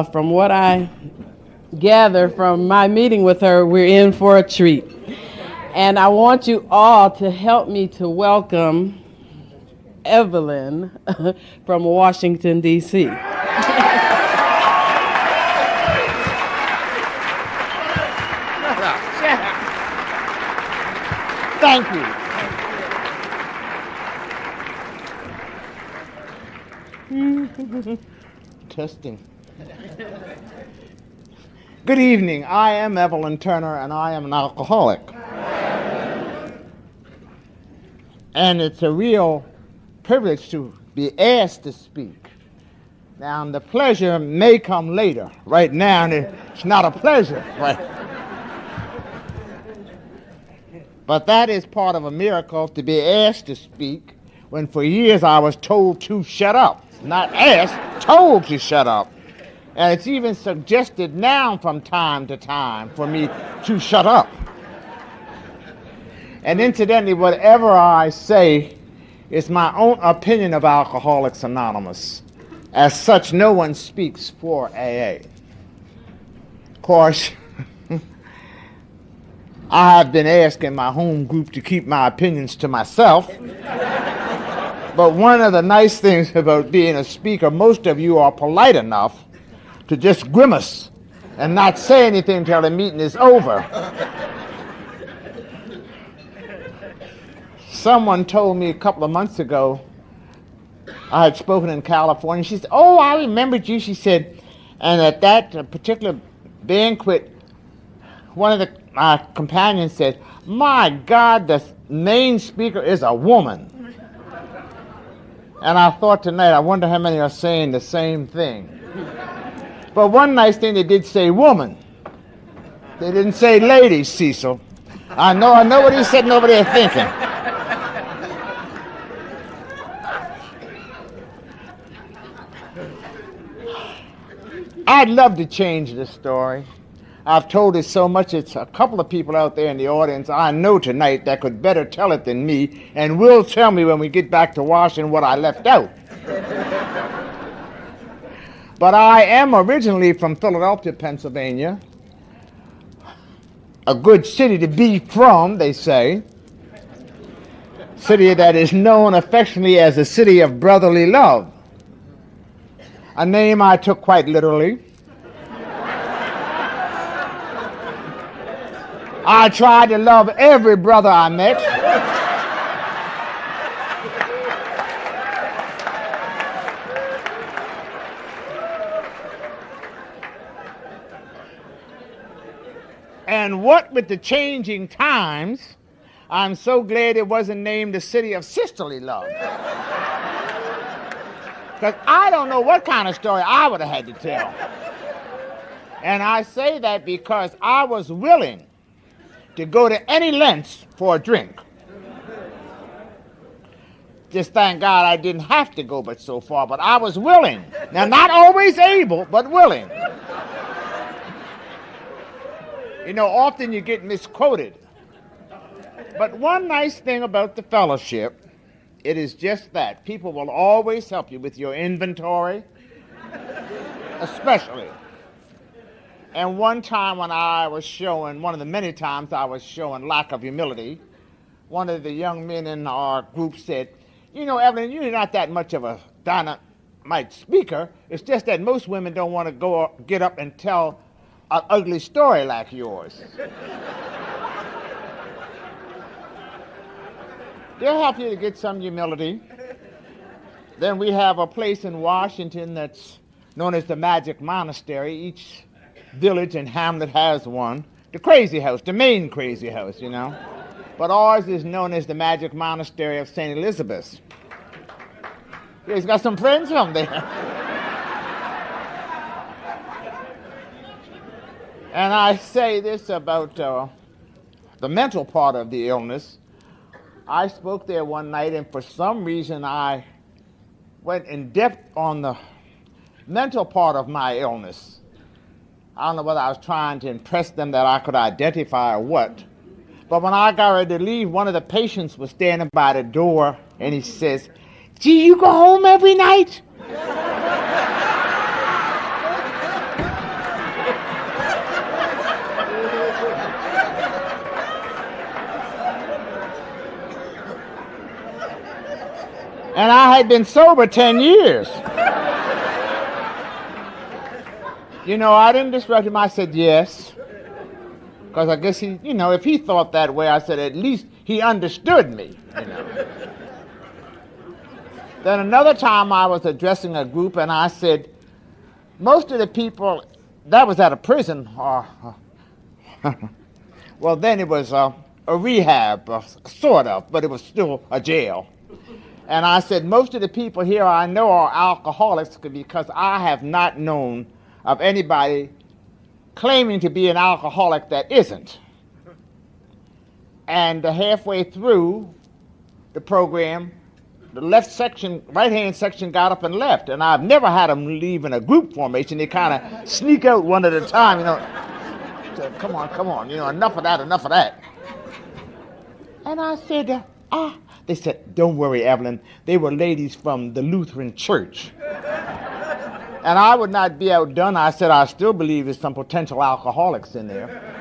From what I gather from my meeting with her, we're in for a treat. And I want you all to help me to welcome Evelyn from Washington, D.C. Thank you. Testing. Good evening. I am Evelyn Turner, and I am an alcoholic. And it's a real privilege to be asked to speak. Now, the pleasure may come later. Right now, it's not a pleasure. Right? But that is part of a miracle, to be asked to speak when for years I was told to shut up. Not asked, told to shut up. And it's even suggested now from time to time for me to shut up. And incidentally, whatever I say is my own opinion of Alcoholics Anonymous. As such, no one speaks for AA. Of course, I have been asked in my home group to keep my opinions to myself. But one of the nice things about being a speaker, most of you are polite enough to just grimace and not say anything until the meeting is over. Someone told me a couple of months ago, I had spoken in California. She said, "Oh, I remembered you," she said. And at that particular banquet, one of my companions said, "My God, the main speaker is a woman." And I thought tonight, I wonder how many are saying the same thing. But one nice thing, they did say woman. They didn't say lady, Cecil. I know what he's sitting over there thinking. I'd love to change this story. I've told it so much, it's a couple of people out there in the audience I know tonight that could better tell it than me, and will tell me when we get back to Washington what I left out. But I am originally from Philadelphia, Pennsylvania. A good city to be from, they say. City that is known affectionately as the city of brotherly love. A name I took quite literally. I tried to love every brother I met. And what with the changing times, I'm so glad it wasn't named the city of sisterly love. Because I don't know what kind of story I would have had to tell. And I say that because I was willing to go to any lengths for a drink. Just thank God I didn't have to go but so far, but I was willing. Now, not always able, but willing. You know, often you get misquoted. But one nice thing about the fellowship, it is just that. People will always help you with your inventory, especially. And one time when I was showing, one of the many times I was showing lack of humility, one of the young men in our group said, "You know, Evelyn, you're not that much of a dynamite speaker. It's just that most women don't want to get up and tell an ugly story like yours." They'll help you to get some humility. Then we have a place in Washington that's known as the Magic Monastery. Each village and hamlet has one. The crazy house, the main crazy house, you know. But ours is known as the Magic Monastery of St. Elizabeth. Yeah, he's got some friends from there. And I say this about the mental part of the illness. I spoke there one night, and for some reason I went in depth on the mental part of my illness. I don't know whether I was trying to impress them that I could identify or what. But when I got ready to leave, one of the patients was standing by the door, and he says, "Gee, you go home every night?" And I had been sober 10 years. You know, I didn't disrupt him. I said yes. Because I guess he, if he thought that way, I said at least he understood me, Then another time I was addressing a group and I said, most of the people, that was at a prison, well, then it was a rehab, sort of, but it was still a jail. And I said, most of the people here I know are alcoholics because I have not known of anybody claiming to be an alcoholic that isn't. And halfway through the program, the left section, right-hand section got up and left. And I've never had them leave in a group formation. They kind of sneak out one at a time, So, come on, enough of that. And I said, They said, don't worry, Evelyn. They were ladies from the Lutheran church. And I would not be outdone. I said, I still believe there's some potential alcoholics in there.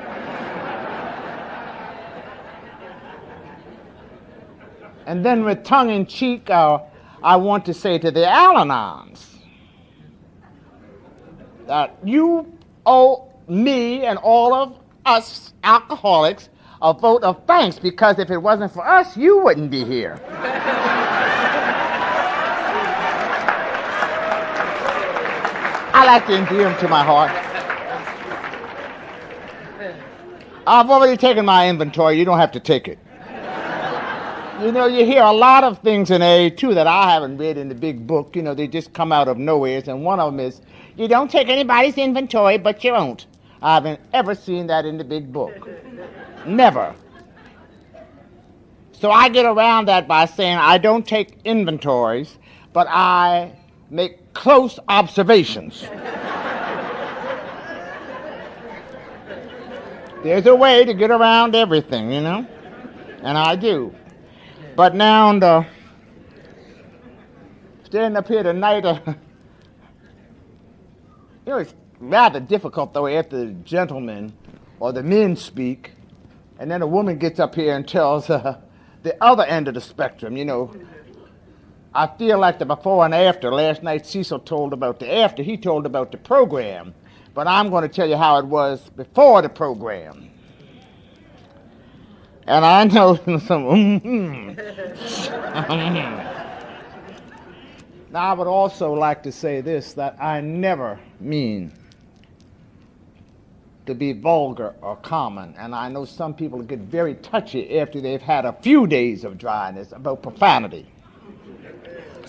And then with tongue-in-cheek, I want to say to the Al-Anons that you owe me and all of us alcoholics a vote of thanks, because if it wasn't for us, you wouldn't be here. I like to endear them to my heart. I've already taken my inventory. You don't have to take it. You hear a lot of things in AA, too, that I haven't read in the big book. They just come out of nowhere. And one of them is, you don't take anybody's inventory but your own. I haven't ever seen that in the big book. Never. So I get around that by saying I don't take inventories, but I make close observations. There's a way to get around everything, and I do. But now, standing up here tonight, it's rather difficult, though, after the gentlemen or the men speak, and then a woman gets up here and tells the other end of the spectrum, I feel like the before and after. Last night Cecil told about the after. He told about the program. But I'm going to tell you how it was before the program. And I know some Now I would also like to say this, that I never mean to be vulgar or common. And I know some people get very touchy after they've had a few days of dryness about profanity.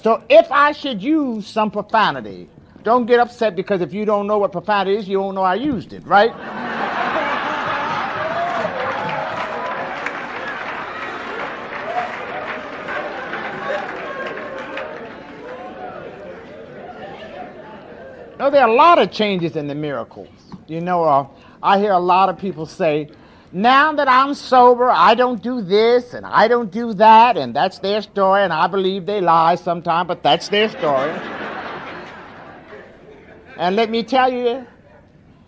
So if I should use some profanity, don't get upset, because if you don't know what profanity is, you won't know I used it, right? No, there are a lot of changes in the miracles. I hear a lot of people say, now that I'm sober, I don't do this and I don't do that, and that's their story, and I believe they lie sometimes, but that's their story. And let me tell you,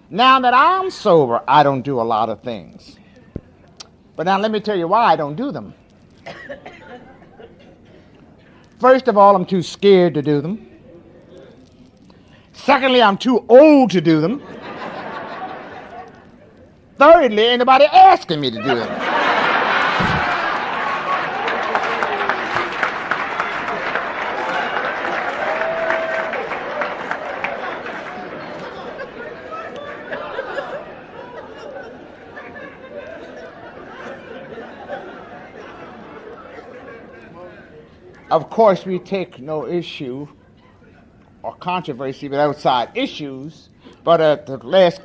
now that I'm sober, I don't do a lot of things. But now let me tell you why I don't do them. First of all, I'm too scared to do them. Secondly, I'm too old to do them. Thirdly, ain't nobody asking me to do them. Of course, we take no issue or controversy with outside issues, but at the last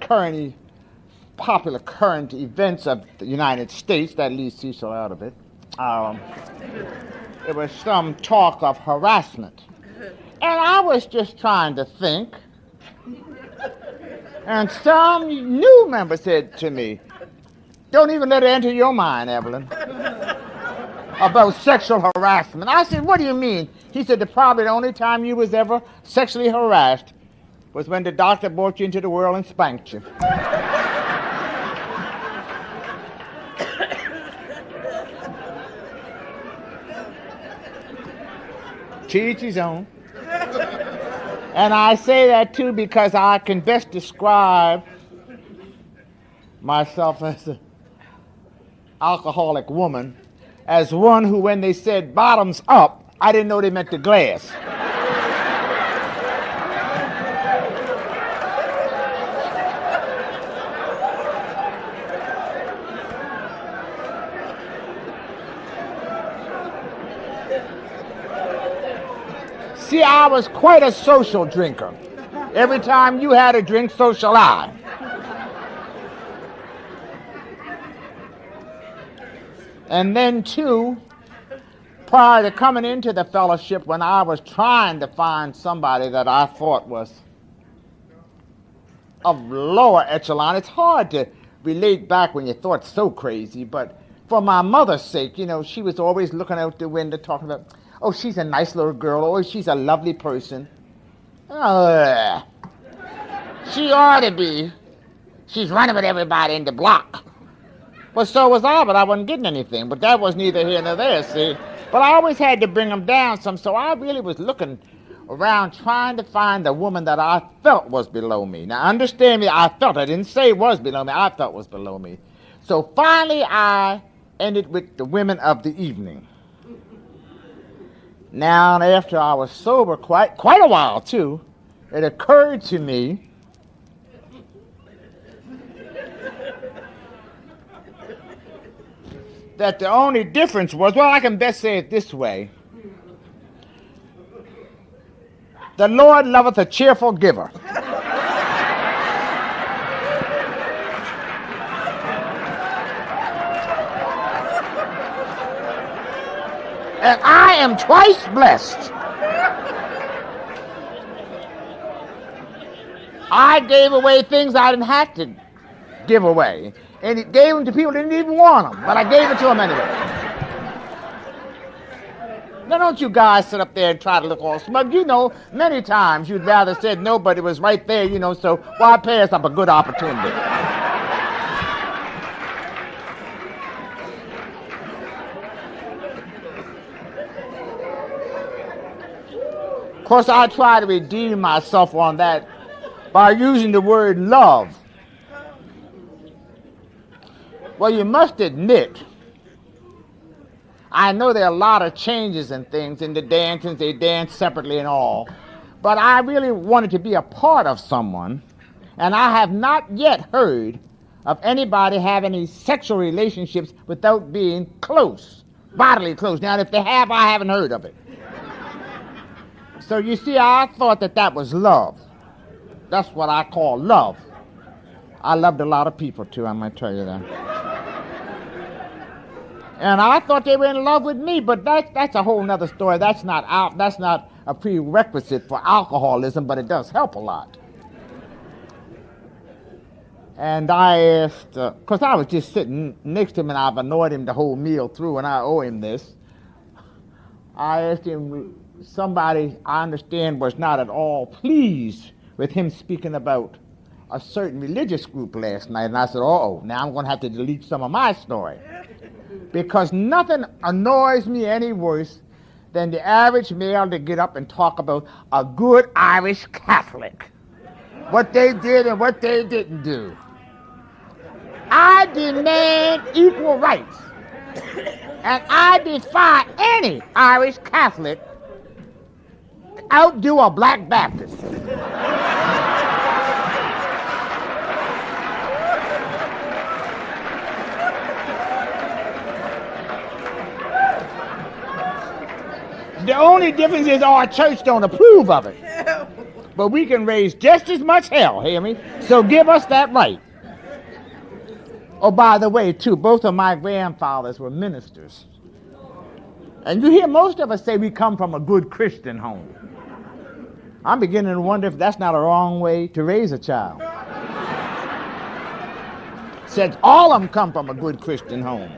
popular current events of the United States, that leaves Cecil out of it, there was some talk of harassment. And I was just trying to think, and some new member said to me, don't even let it enter your mind, Evelyn, about sexual harassment. I said, what do you mean? He said, probably the only time you was ever sexually harassed was when the doctor brought you into the world and spanked you. To each his own. And I say that too because I can best describe myself as an alcoholic woman as one who, when they said bottoms up, I didn't know they meant the glass. See, I was quite a social drinker. Every time you had a drink, so shall I. And then, too, prior to coming into the fellowship, when I was trying to find somebody that I thought was of lower echelon, it's hard to relate back when you thought so crazy, but for my mother's sake, you know, she was always looking out the window talking about, oh, she's a nice little girl, oh, she's a lovely person. She ought to be. She's running with everybody in the block. Well, so was I, but I wasn't getting anything. But that was neither here nor there, see. But I always had to bring them down some, so I really was looking around trying to find the woman that I felt was below me. Now, understand me, I felt. I didn't say was below me. I felt was below me. So finally, I ended with the women of the evening. Now, after I was sober quite a while, too, it occurred to me that the only difference was, well, I can best say it this way. The Lord loveth a cheerful giver. And I am twice blessed. I gave away things I didn't have to give away. And it gave them to people who didn't even want them. But I gave it to them anyway. Now don't you guys sit up there and try to look all smug. You know, many times you'd rather said no, but it was right there, you know, so why pass up a good opportunity? Of course, I try to redeem myself on that by using the word love. Well, you must admit, I know there are a lot of changes and things in the dances, they dance separately and all, but I really wanted to be a part of someone, and I have not yet heard of anybody having any sexual relationships without being close, bodily close. Now, if they have, I haven't heard of it. So you see, I thought that was love. That's what I call love. I loved a lot of people, too, I might tell you that. And I thought they were in love with me, but that's a whole nother story. That's not a prerequisite for alcoholism, but it does help a lot. And I asked, because I was just sitting next to him, and I've annoyed him the whole meal through, and I owe him this. I asked him, somebody I understand was not at all pleased with him speaking about a certain religious group last night. And I said, uh-oh, now I'm going to have to delete some of my story. Because nothing annoys me any worse than the average male to get up and talk about a good Irish Catholic. What they did and what they didn't do. I demand equal rights. And I defy any Irish Catholic to outdo a black Baptist. The only difference is our church don't approve of it. But we can raise just as much hell, hear me? So give us that right. Oh, by the way, too, both of my grandfathers were ministers. And you hear most of us say we come from a good Christian home. I'm beginning to wonder if that's not a wrong way to raise a child. Since all of them come from a good Christian home.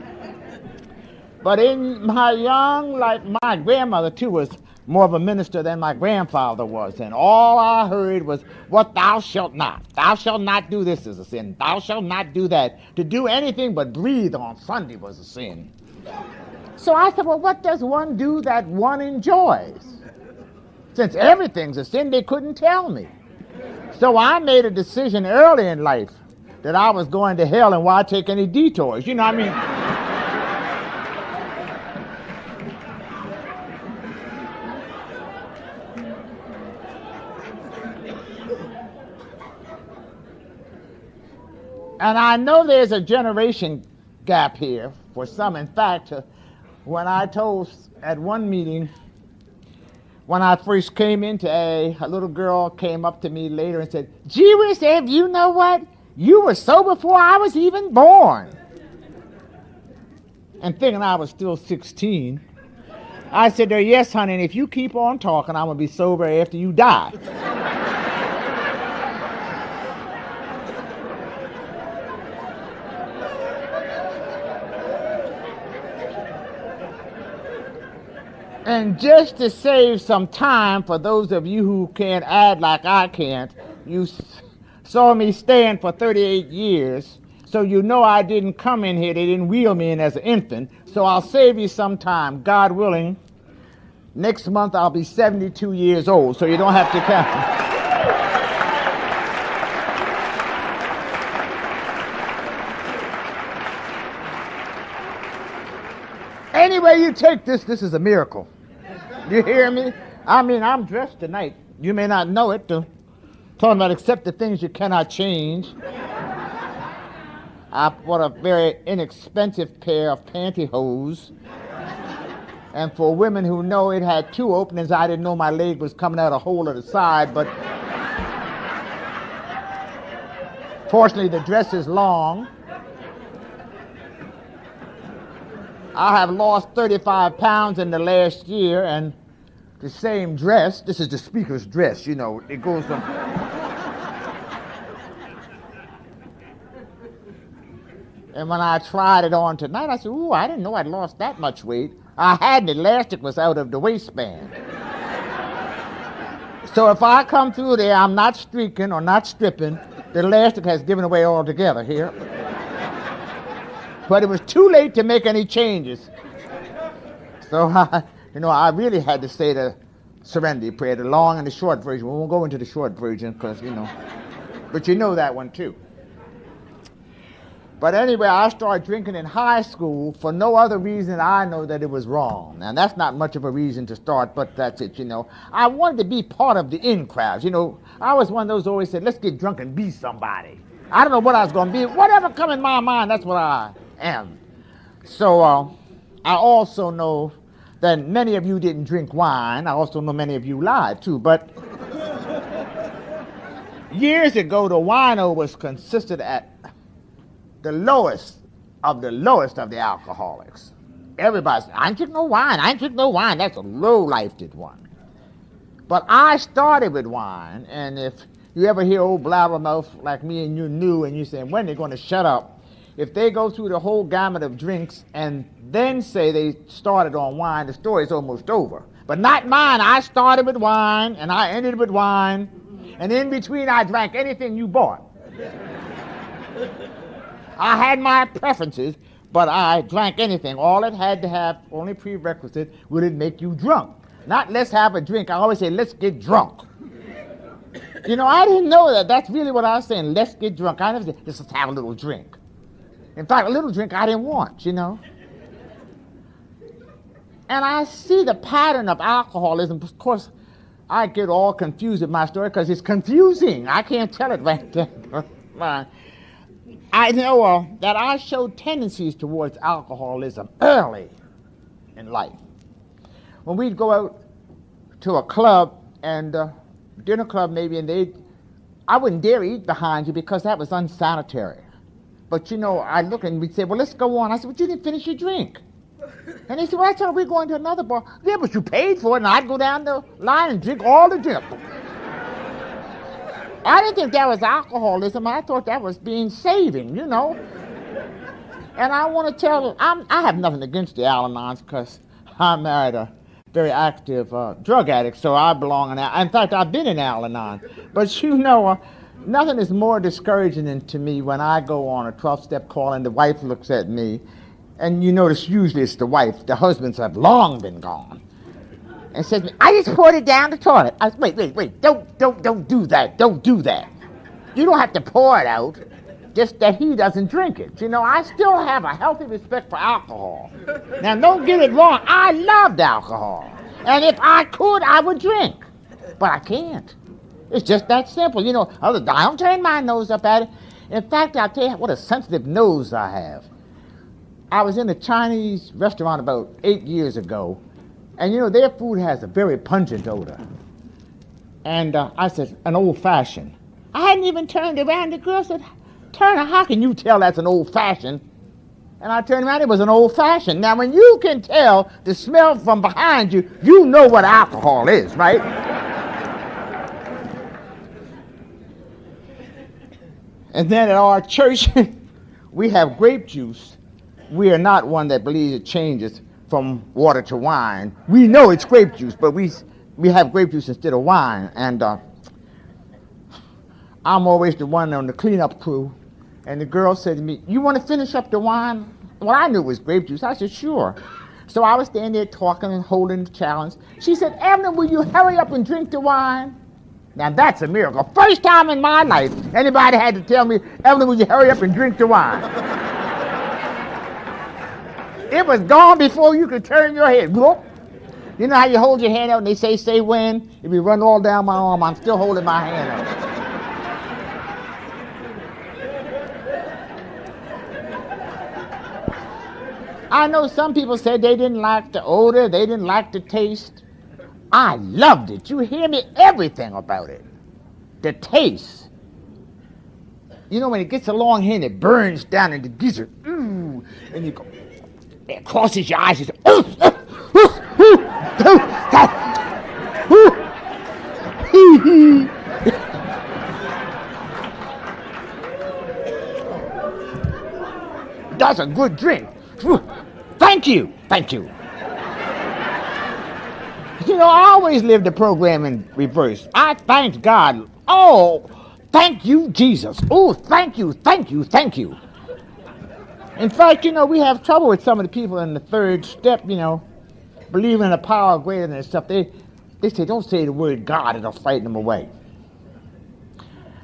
But in my young life, my grandmother, too, was more of a minister than my grandfather was. And all I heard was, what thou shalt not. Thou shalt not do this is a sin. Thou shalt not do that. To do anything but breathe on Sunday was a sin. So I said, well, what does one do that one enjoys? Since everything's a sin, they couldn't tell me. So I made a decision early in life that I was going to hell, and why take any detours? You know what I mean? And I know there's a generation gap here for some. In fact, when I told at one meeting, when I first came into AA, a little girl came up to me later and said, "Gee whiz, Ev, you know what? You were sober before I was even born." And thinking I was still 16, I said to her, "Yes, honey, and if you keep on talking, I'm going to be sober after you die." And just to save some time for those of you who can't add like I can't, you saw me stand for 38 years, so you know I didn't come in here. They didn't wheel me in as an infant. So I'll save you some time. God willing, next month I'll be 72 years old, so you don't have to count. Any way you take this, this is a miracle. You hear me? I mean, I'm dressed tonight. You may not know it. Talking about accept the things you cannot change. I bought a very inexpensive pair of pantyhose. And for women who know, it had two openings. I didn't know my leg was coming out a hole at the side, but fortunately the dress is long. I have lost 35 pounds in the last year, and the same dress, this is the speaker's dress, you know, it goes from... And when I tried it on tonight, I said, "Ooh, I didn't know I'd lost that much weight." I had the elastic was out of the waistband. So if I come through there, I'm not streaking or not stripping. The elastic has given away altogether here. But it was too late to make any changes. So, I really had to say the serenity prayer, the long and the short version. We won't go into the short version because, but you know that one too. But anyway, I started drinking in high school for no other reason I know that it was wrong. And that's not much of a reason to start, but that's it, I wanted to be part of the in crowds. I was one of those who always said, let's get drunk and be somebody. I don't know what I was going to be. Whatever come in my mind, that's what I am. So I also know that many of you didn't drink wine. I also know many of you lied too. But years ago, the wino was consisted at the lowest of the alcoholics. Everybody said, "I ain't drink no wine. I ain't drink no wine." That's a low-lifed one. But I started with wine, and if you ever hear old blabbermouth like me and you knew, and you say, when they're going to shut up, if they go through the whole gamut of drinks and then say they started on wine, the story's almost over. But not mine. I started with wine, and I ended with wine, and in between I drank anything you bought. I had my preferences, but I drank anything. All it had to have, only prerequisite, would it make you drunk. Not let's have a drink. I always say, let's get drunk. I didn't know that. That's really what I was saying. Let's get drunk. I never said, let's just have a little drink. In fact, a little drink I didn't want, And I see the pattern of alcoholism. Of course, I get all confused with my story because it's confusing. I can't tell it right there. I know that I showed tendencies towards alcoholism early in life. When we'd go out to a club and dinner club maybe, and I wouldn't dare eat behind you because that was unsanitary. But I look and we'd say, "Well, let's go on." I said, "But you didn't finish your drink." And they said, "Well, I thought we were going to another bar." "Yeah, but you paid for it," and I'd go down the line and drink all the drink. I didn't think that was alcoholism. I thought that was being saving, And I want to tell you, I have nothing against the Al-Anons because I married a very active drug addict, so I belong in that. In fact, I've been in Al-Anon. But nothing is more discouraging to me when I go on a 12-step call and the wife looks at me, and you notice usually it's the wife. The husbands have long been gone. and says to me, I just poured it down the toilet. I said, wait, don't do that. Don't do that. You don't have to pour it out, just that he doesn't drink it. You know, I still have a healthy respect for alcohol. Now, don't get it wrong. I loved alcohol. And if I could, I would drink. But I can't. It's just that simple. You know, I don't turn my nose up at it. In fact, I'll tell you what a sensitive nose I have. I was in a Chinese restaurant about 8 years ago, and you know, their food has a very pungent odor. And I said, an old-fashioned. I hadn't even turned around. The girl said, Turner, how can you tell that's an old-fashioned? And I turned around, it was an old-fashioned. Now, when you can tell the smell from behind you, you know what alcohol is, right? And then at our church, we have grape juice. We are not one that believes it changes from water to wine. We know it's grape juice, but we have grape juice instead of wine. And I'm always the one on the cleanup crew. And the girl said to me, you want to finish up the wine? Well, I knew it was grape juice. I said, sure. So I was standing there talking and holding the challenge. She said, Evelyn, will you hurry up and drink the wine? Now, that's a miracle. First time in my life anybody had to tell me, Evelyn, will you hurry up and drink the wine? It was gone before you could turn your head. Whoop. You know how you hold your hand out and they say when? If you run all down my arm, I'm still holding my hand out. I know some people said they didn't like the odor, they didn't like the taste. I loved it. You hear me? Everything about it. The taste. You know, when it gets along here and it burns down in the gizzard, ooh, and you go, it crosses your eyes, you say, ooh, that's a good drink. Thank you. You know, I always live the program in reverse. I thank God. Oh, thank you, Jesus. Oh, thank you. In fact, you know, we have trouble with some of the people in the third step, you know, believing in a power greater than stuff. They say, don't say the word God, it'll frighten them away.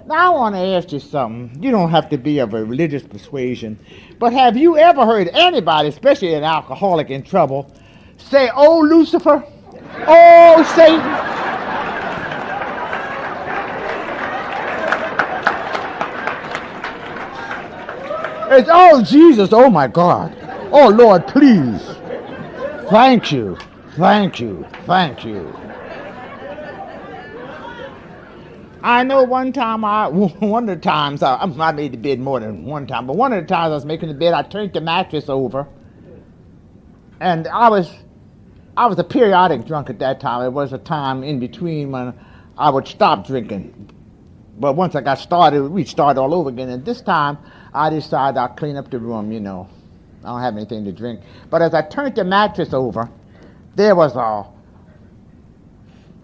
Now, I want to ask you something. You don't have to be of a religious persuasion, but have you ever heard anybody, especially an alcoholic in trouble, say, oh, Lucifer, oh, Satan? It's, oh, Jesus, oh, my God. Oh, Lord, please. Thank you. I know one of the times, I made the bed more than one time, but one of the times I was making the bed, I turned the mattress over, and I was a periodic drunk at that time. It was a time in between when I would stop drinking. But once I got started, we'd start all over again, and this time I decided I'll clean up the room, you know. I don't have anything to drink. But as I turned the mattress over, there was a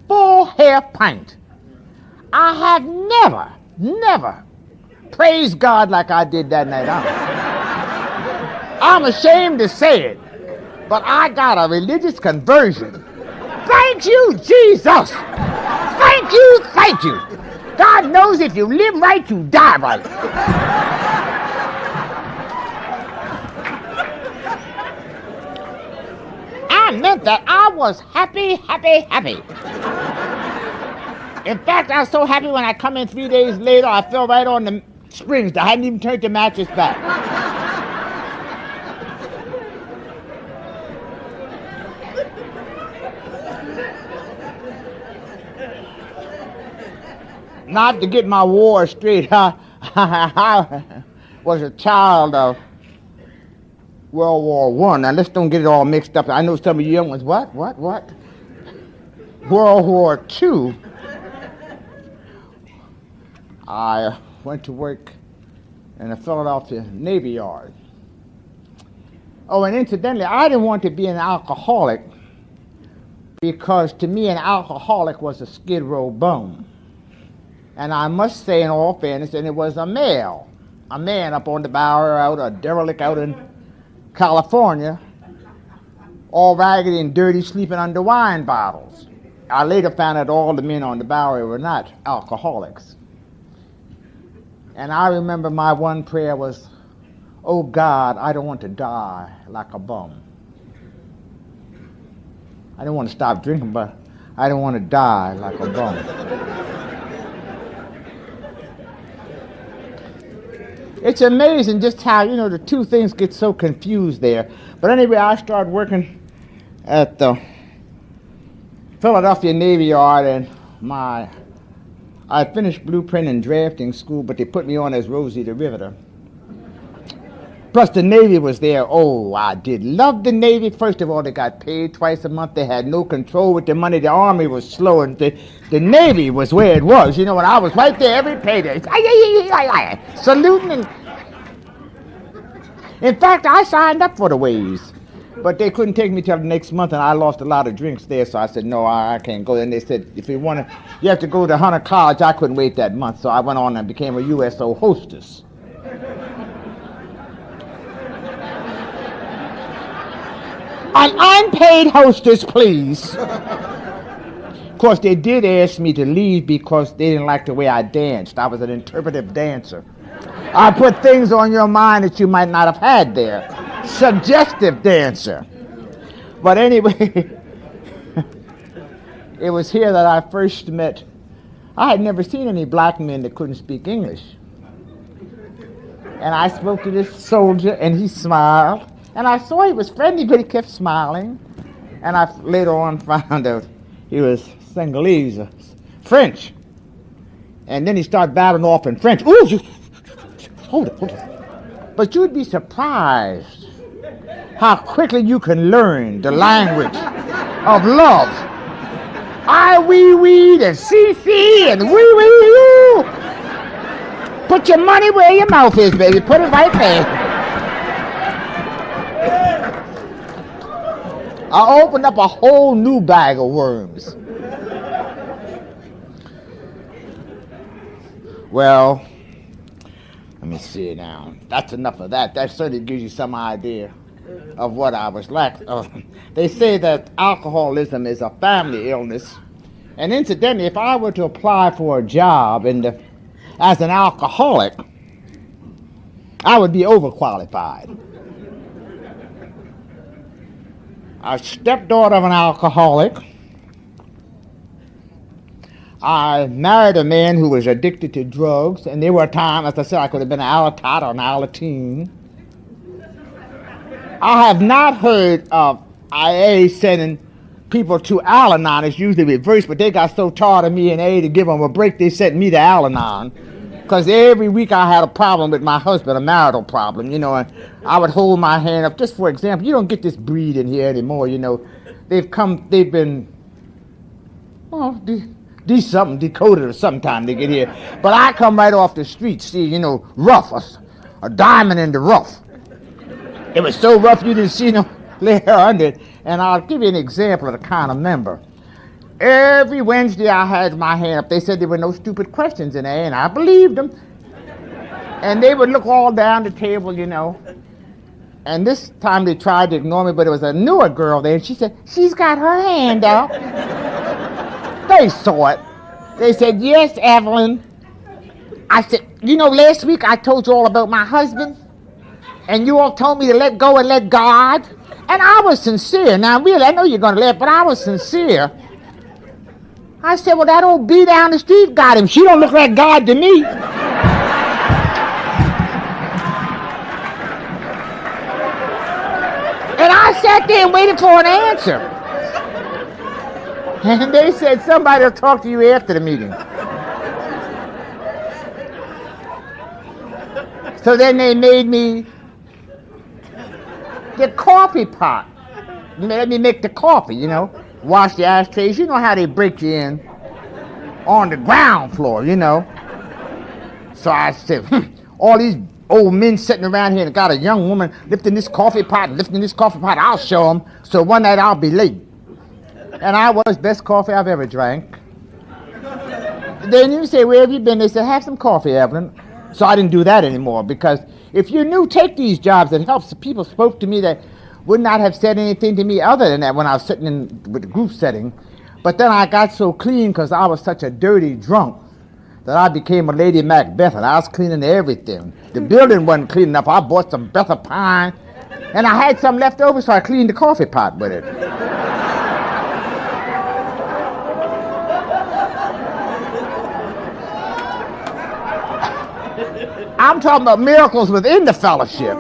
full half pint. I have never praised God like I did that night. I'm ashamed to say it, but I got a religious conversion. Thank you, Jesus. Thank you. God knows if you live right, you die right. I meant that. I was happy. In fact, I was so happy when I come in 3 days later, I fell right on the springs. I hadn't even turned the mattress back. Not to get my war straight, I was a child of World War I. Now, let's don't get it all mixed up. I know some of you young ones, what? World War II. I went to work in a Philadelphia Navy Yard. Oh, and incidentally, I didn't want to be an alcoholic because to me an alcoholic was a skid row bum. And I must say in all fairness, and it was a man up on the bower out, a derelict out in California, all raggedy and dirty, sleeping under wine bottles. I later found out all the men on the Bowery were not alcoholics. And I remember my one prayer was, "Oh God, I don't want to die like a bum. I don't want to stop drinking, but I don't want to die like a bum." It's amazing just how, the two things get so confused there. But anyway, I started working at the Philadelphia Navy Yard, and I finished blueprint and drafting school, but they put me on as Rosie the Riveter. Plus the Navy was there. Oh, I did love the Navy. First of all, they got paid twice a month. They had no control with the money. The Army was slow, and the Navy was where it was. And I was right there every payday, saluting. In fact, I signed up for the waves, but they couldn't take me till the next month, and I lost a lot of drinks there, so I said, no, I can't go. And they said, if you have to go to Hunter College. I couldn't wait that month, so I went on and became a USO hostess. An unpaid hostess, please. Of course, they did ask me to leave because they didn't like the way I danced. I was an interpretive dancer. I put things on your mind that you might not have had there. Suggestive dancer. But anyway, it was here that I first met. I had never seen any black men that couldn't speak English. And I spoke to this soldier, and he smiled. And I saw he was friendly, but he kept smiling. And I later on found out he was Senegalese, French. And then he started battling off in French. Ooh, hold it. But you'd be surprised how quickly you can learn the language of love. I, we, and see, and wee. Put your money where your mouth is, baby. Put it right there. I opened up a whole new bag of worms. Well, let me see now. That's enough of that. That certainly gives you some idea of what I was like. They say that alcoholism is a family illness. And incidentally, if I were to apply for a job as an alcoholic, I would be overqualified. A stepdaughter of an alcoholic. I married a man who was addicted to drugs, and there were times, as I said, I could have been an Alatot or an Alatine. I have not heard of IA sending people to Al-Anon. It's usually reversed, but they got so tired of me and A to give them a break, they sent me to Al-Anon. Because every week I had a problem with my husband, a marital problem, and I would hold my hand up. Just for example, you don't get this breed in here anymore, They've been, something decoded or sometime they get here. But I come right off the street, see, rough, a diamond in the rough. It was so rough you didn't see no layer under it. And I'll give you an example of the kind of member. Every Wednesday I had my hand up. They said there were no stupid questions in there, and I believed them. And they would look all down the table, And this time they tried to ignore me, but it was a newer girl there, and she said, she's got her hand up. They saw it. They said, yes, Evelyn. I said, last week I told you all about my husband, and you all told me to let go and let God. And I was sincere. Now, really, I know you're going to laugh, but I was sincere. I said, well, that old bee down the street got him. She don't look like God to me. And I sat there and waited for an answer. And they said, somebody will talk to you after the meeting. So then they made me the coffee pot. Let me make the coffee, Wash the ashtrays. You know how they break you in on the ground floor, So I said, all these old men sitting around here and got a young woman lifting this coffee pot. I'll show them. So one night I'll be late. And I was best coffee I've ever drank. Then you say, where have you been? They said, have some coffee, Evelyn. So I didn't do that anymore because if you're new, take these jobs. It helps. People spoke to me that would not have said anything to me other than that when I was sitting in with the group setting. But then I got so clean because I was such a dirty drunk that I became a Lady Macbeth, and I was cleaning everything. The building wasn't clean enough. I bought some Betha pine, and I had some left over, so I cleaned the coffee pot with it. I'm talking about miracles within the fellowship.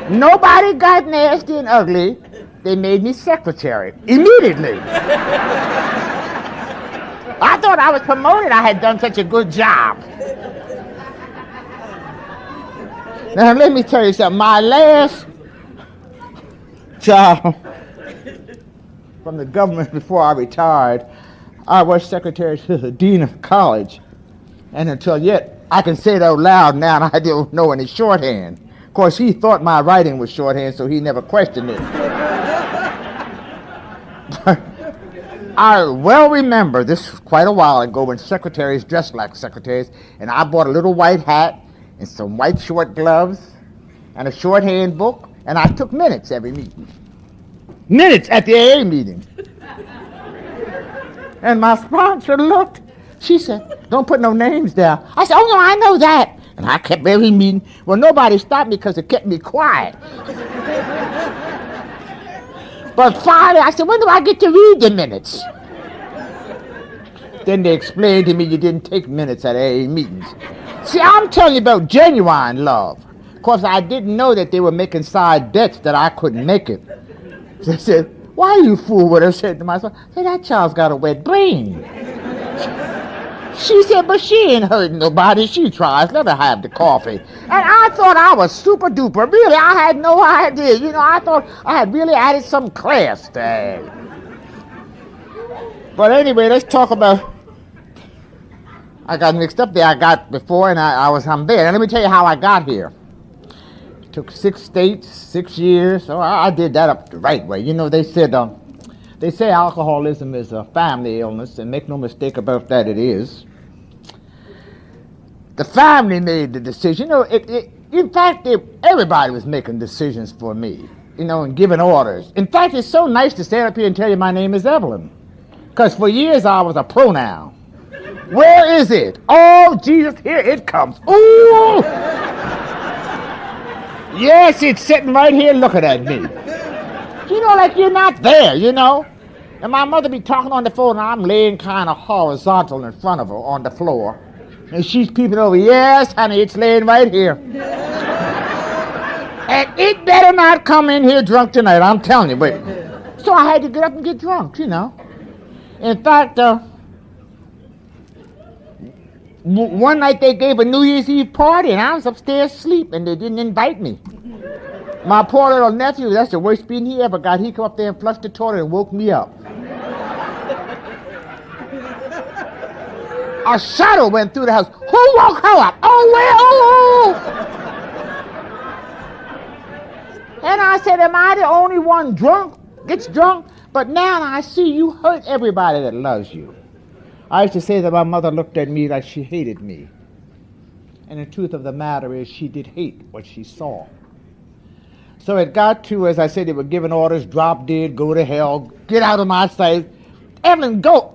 Nobody got nasty and ugly. They made me secretary immediately. I thought I was promoted. I had done such a good job. Now, let me tell you something. My last job from the government before I retired, I was secretary to the dean of college. And until yet, I can say it out loud now, and I don't know any shorthand. Of course, he thought my writing was shorthand, so he never questioned it. I well remember, this was quite a while ago, when secretaries dressed like secretaries, and I bought a little white hat and some white short gloves and a shorthand book, and I took minutes every meeting. Minutes at the AA meeting. And my sponsor looked. She said, "Don't put no names down." I said, "Oh, no, I know that." And I kept every meeting. Well, nobody stopped me because it kept me quiet. But finally, I said, "When do I get to read the minutes?" Then they explained to me you didn't take minutes at AA meetings. See, I'm telling you about genuine love. Of course, I didn't know that they were making side bets that I couldn't make it. They said, "Why are you fool with her?" I said to myself, "Hey, that child's got a wet brain." She said, "But she ain't hurting nobody. She tries. Let her have the coffee." And I thought I was super duper. Really, I had no idea. You know, I thought I had really added some class to add. But anyway, let's talk about... I got mixed up there. I got before, and I'm there. And let me tell you how I got here. It took 6 states, 6 years. So I did that up the right way. You know, they say alcoholism is a family illness, and make no mistake about that, it is. The family made the decision. You know, in fact, everybody was making decisions for me, you know, and giving orders. In fact, it's so nice to stand up here and tell you my name is Evelyn, because for years I was a pronoun. Where is it? Oh, Jesus, here it comes. Ooh! Yes, it's sitting right here looking at me. You know, like you're not there, you know. And my mother be talking on the phone, and I'm laying kind of horizontal in front of her on the floor. And she's peeping over. "Yes, honey, it's laying right here. And it better not come in here drunk tonight, I'm telling you." But so I had to get up and get drunk, you know. In fact, one night they gave a New Year's Eve party, and I was upstairs asleep, and they didn't invite me. My poor little nephew, that's the worst beating he ever got. He come up there and flushed the toilet and woke me up. A shudder went through the house. Who woke her up? Oh, well, And I said, "Am I the only one gets drunk? But now I see you hurt everybody that loves you." I used to say that my mother looked at me like she hated me. And the truth of the matter is she did hate what she saw. So it got to, as I said, they were giving orders, drop dead, go to hell, get out of my sight. "Evelyn, go.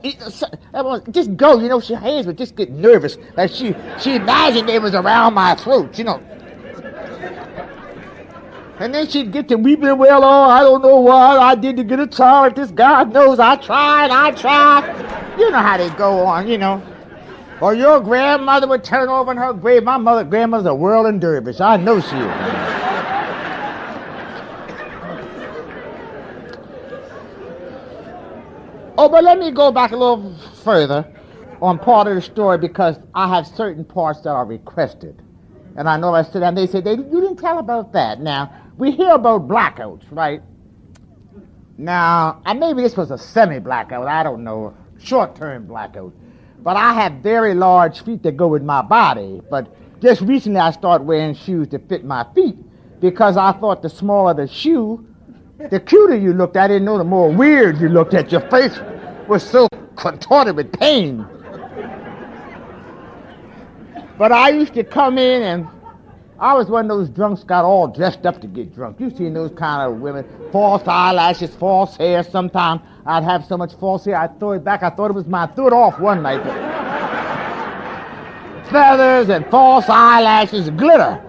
Just go." You know, her hands would just get nervous. Like she imagined they was around my throat, you know. And then she'd get to weeping, "Well, oh, I don't know what I did to get a child like this. God knows I tried. You know how they go on, you know. Or your grandmother would turn over in her grave. My grandmother's a whirling dervish. I know she is. Oh, but let me go back a little further on part of the story, because I have certain parts that are requested. And I know I said, and they said, "You didn't tell about that." Now, we hear about blackouts, right? Now, and maybe this was a semi-blackout, I don't know, short-term blackout. But I have very large feet that go with my body. But just recently I started wearing shoes to fit my feet, because I thought the smaller the shoe, the cuter you looked. I didn't know the more weird you looked at. Your face was so contorted with pain. But I used to come in and I was one of those drunks got all dressed up to get drunk. You've seen those kind of women, false eyelashes, false hair. Sometimes I'd have so much false hair, I'd throw it back. I thought it was mine. I threw it off one night. Feathers and false eyelashes, glitter.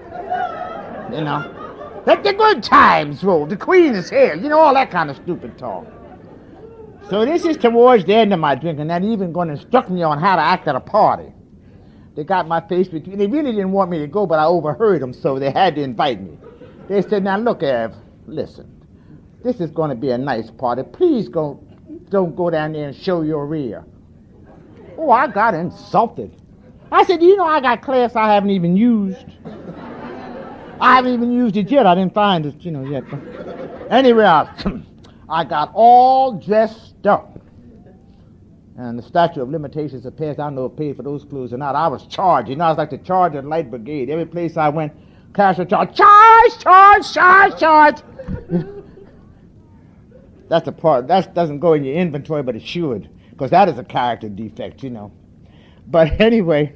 You know. Let the good times roll. The queen is here. You know, all that kind of stupid talk. So this is towards the end of my drinking. They're even going to instruct me on how to act at a party. They got my face between. They really didn't want me to go, but I overheard them, so they had to invite me. They said, now look, Ev, listen. This is going to be a nice party. Please don't go down there and show your rear. Oh, I got insulted. I said, you know, I got class I haven't even used. I haven't even used it yet. I didn't find it, you know, yet. Anyway, I got all dressed up. And the statute of limitations had passed. I don't know if paid for those clothes or not. I was charged. You know, I was like the charge of the light brigade. Every place I went, cash was charged. Charge! That's the part. That doesn't go in your inventory, but it should. Because that is a character defect, you know. But anyway,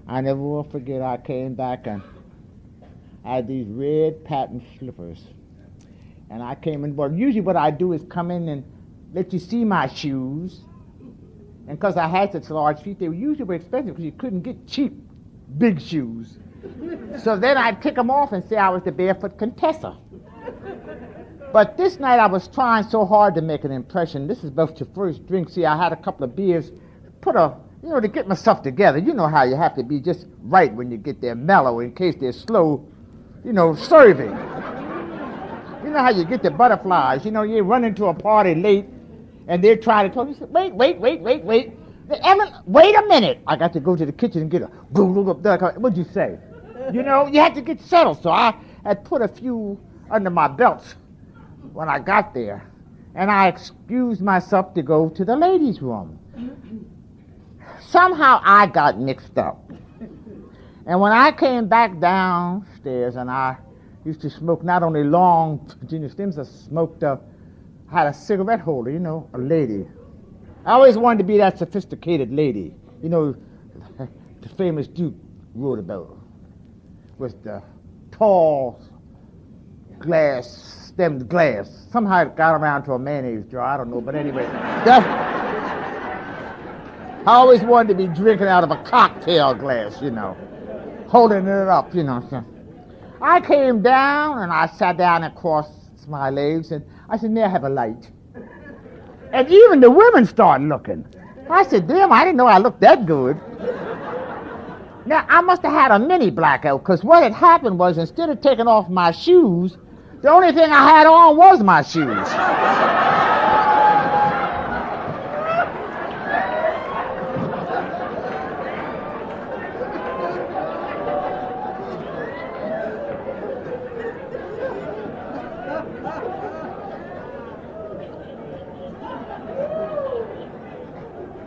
I never will forget I came back and I had these red patent slippers. And I came in. Well, usually what I do is come in and let you see my shoes. And because I had such large feet, they usually were expensive because you couldn't get cheap big shoes. So then I'd pick them off and say I was the barefoot Contessa. But this night I was trying so hard to make an impression. This is about your first drink. See, I had a couple of beers, to get myself together. You know how you have to be just right when you get there, mellow in case they're slow, serving. You know how you get the butterflies. You run into a party late and they're trying to talk. You say, wait. Evelyn, wait a minute. I got to go to the kitchen and get a what'd you say? You have to get settled. So I had put a few under my belt when I got there. And I excused myself to go to the ladies' room. Somehow I got mixed up. And when I came back downstairs, and I used to smoke not only long Virginia stems, I smoked had a cigarette holder, a lady. I always wanted to be that sophisticated lady, the famous Duke wrote about, with the tall stemmed glass. Somehow it got around to a mayonnaise jar, I don't know, but anyway. I always wanted to be drinking out of a cocktail glass, holding it up, So I came down and I sat down and crossed my legs and I said, may I have a light? And even the women started looking. I said, damn, I didn't know I looked that good. Now, I must have had a mini blackout, because what had happened was, instead of taking off my shoes, the only thing I had on was my shoes.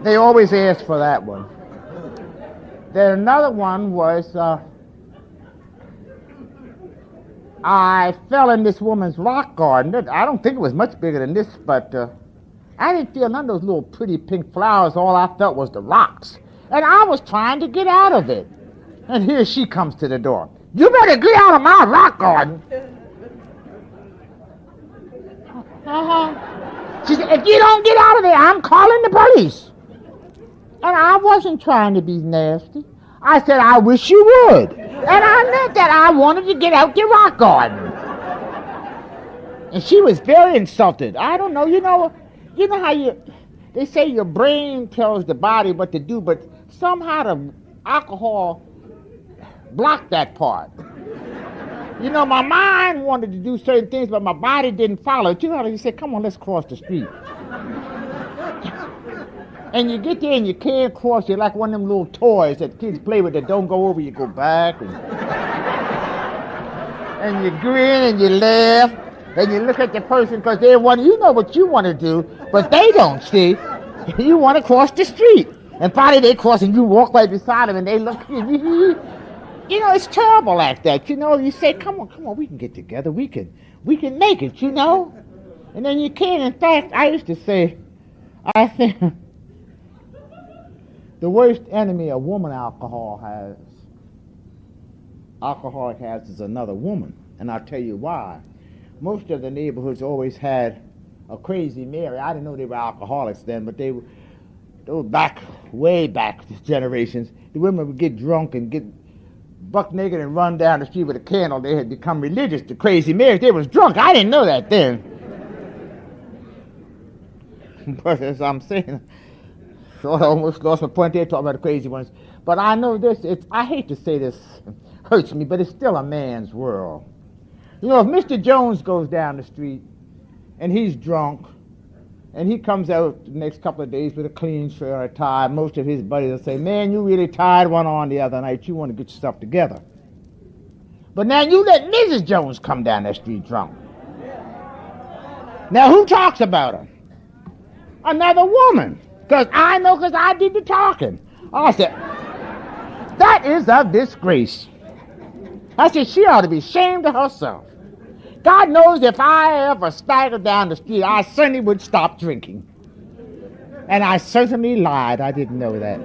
They always ask for that one. Then another one was, I fell in this woman's rock garden. I don't think it was much bigger than this, but I didn't feel none of those little pretty pink flowers. All I felt was the rocks. And I was trying to get out of it. And here she comes to the door. You better get out of my rock garden. She said, if you don't get out of there, I'm calling the police. And I wasn't trying to be nasty. I said, I wish you would. And I meant that I wanted to get out your rock garden. And she was very insulted. I don't know, you know how they say your brain tells the body what to do, but somehow the alcohol blocked that part. My mind wanted to do certain things, but my body didn't follow it. You know how you say, come on, let's cross the street. And you get there and you can't cross. You're like one of them little toys that kids play with that don't go over. You go back and you grin and you laugh and you look at the person because they want. You know what you want to do, but they don't see. You want to cross the street, and finally they cross and you walk right beside them and they look. It's terrible like that. You say, come on, we can get together. We can make it. And then you can't. In fact, I used to say, I think. The worst enemy a woman alcohol has alcoholic has is another woman, and I'll tell you why. Most of the neighborhoods always had a crazy Mary. I didn't know they were alcoholics then, but they were back, way back generations. The women would get drunk and get buck naked and run down the street with a candle. They had become religious, the crazy Marys. They was drunk. I didn't know that then. But as I'm saying, sort of almost lost my point there talking about the crazy ones. But I know this, I hate to say this, it hurts me, but it's still a man's world. You know, if Mr. Jones goes down the street and he's drunk, and he comes out the next couple of days with a clean shirt or a tie, most of his buddies will say, man, you really tied one on the other night. You want to get yourself together. But now you let Mrs. Jones come down that street drunk. Now who talks about her? Another woman. Because I did the talking. I said, that is a disgrace. I said, she ought to be ashamed of herself. God knows if I ever staggered down the street, I certainly would stop drinking. And I certainly lied. I didn't know that.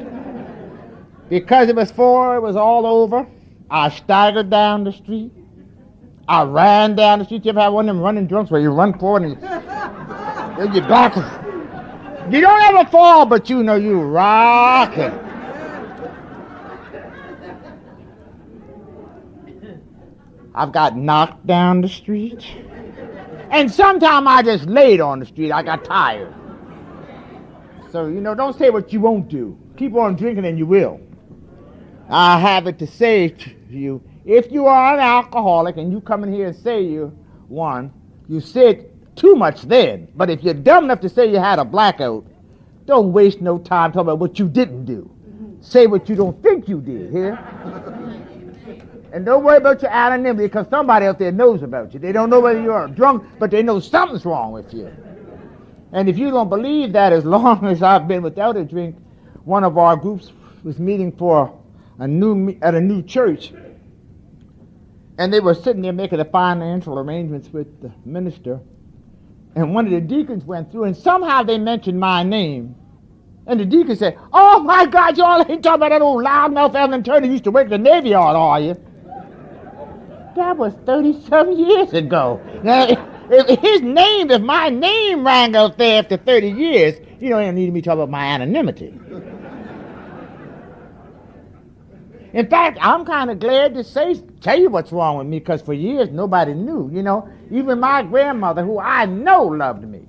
Because it was all over, I staggered down the street. I ran down the street. You ever have one of them running drunks where you run forward and you back? You don't ever fall, but you know you rock it. I've got knocked down the street. And sometimes I just laid on the street. I got tired. So, don't say what you won't do. Keep on drinking and you will. I have it to say to you, if you are an alcoholic and you come in here and say you're one, you said too much then. But if you're dumb enough to say you had a blackout, don't waste no time talking about what you didn't do. Say what you don't think you did, here. And don't worry about your anonymity, because somebody out there knows about you. They don't know whether you're drunk, but they know something's wrong with you. And if you don't believe that, as long as I've been without a drink, one of our groups was meeting at a new church. And they were sitting there making the financial arrangements with the minister. And one of the deacons went through, and somehow they mentioned my name. And the deacon said, oh my God, y'all ain't talking about that old loudmouth Evelyn Turner used to work the Navy Yard, are you? That was 30-some years ago. Now, if my name rang out there after 30 years, you don't need me to talk about my anonymity. In fact, I'm kind of glad to tell you what's wrong with me, because for years nobody knew, Even my grandmother, who I know loved me,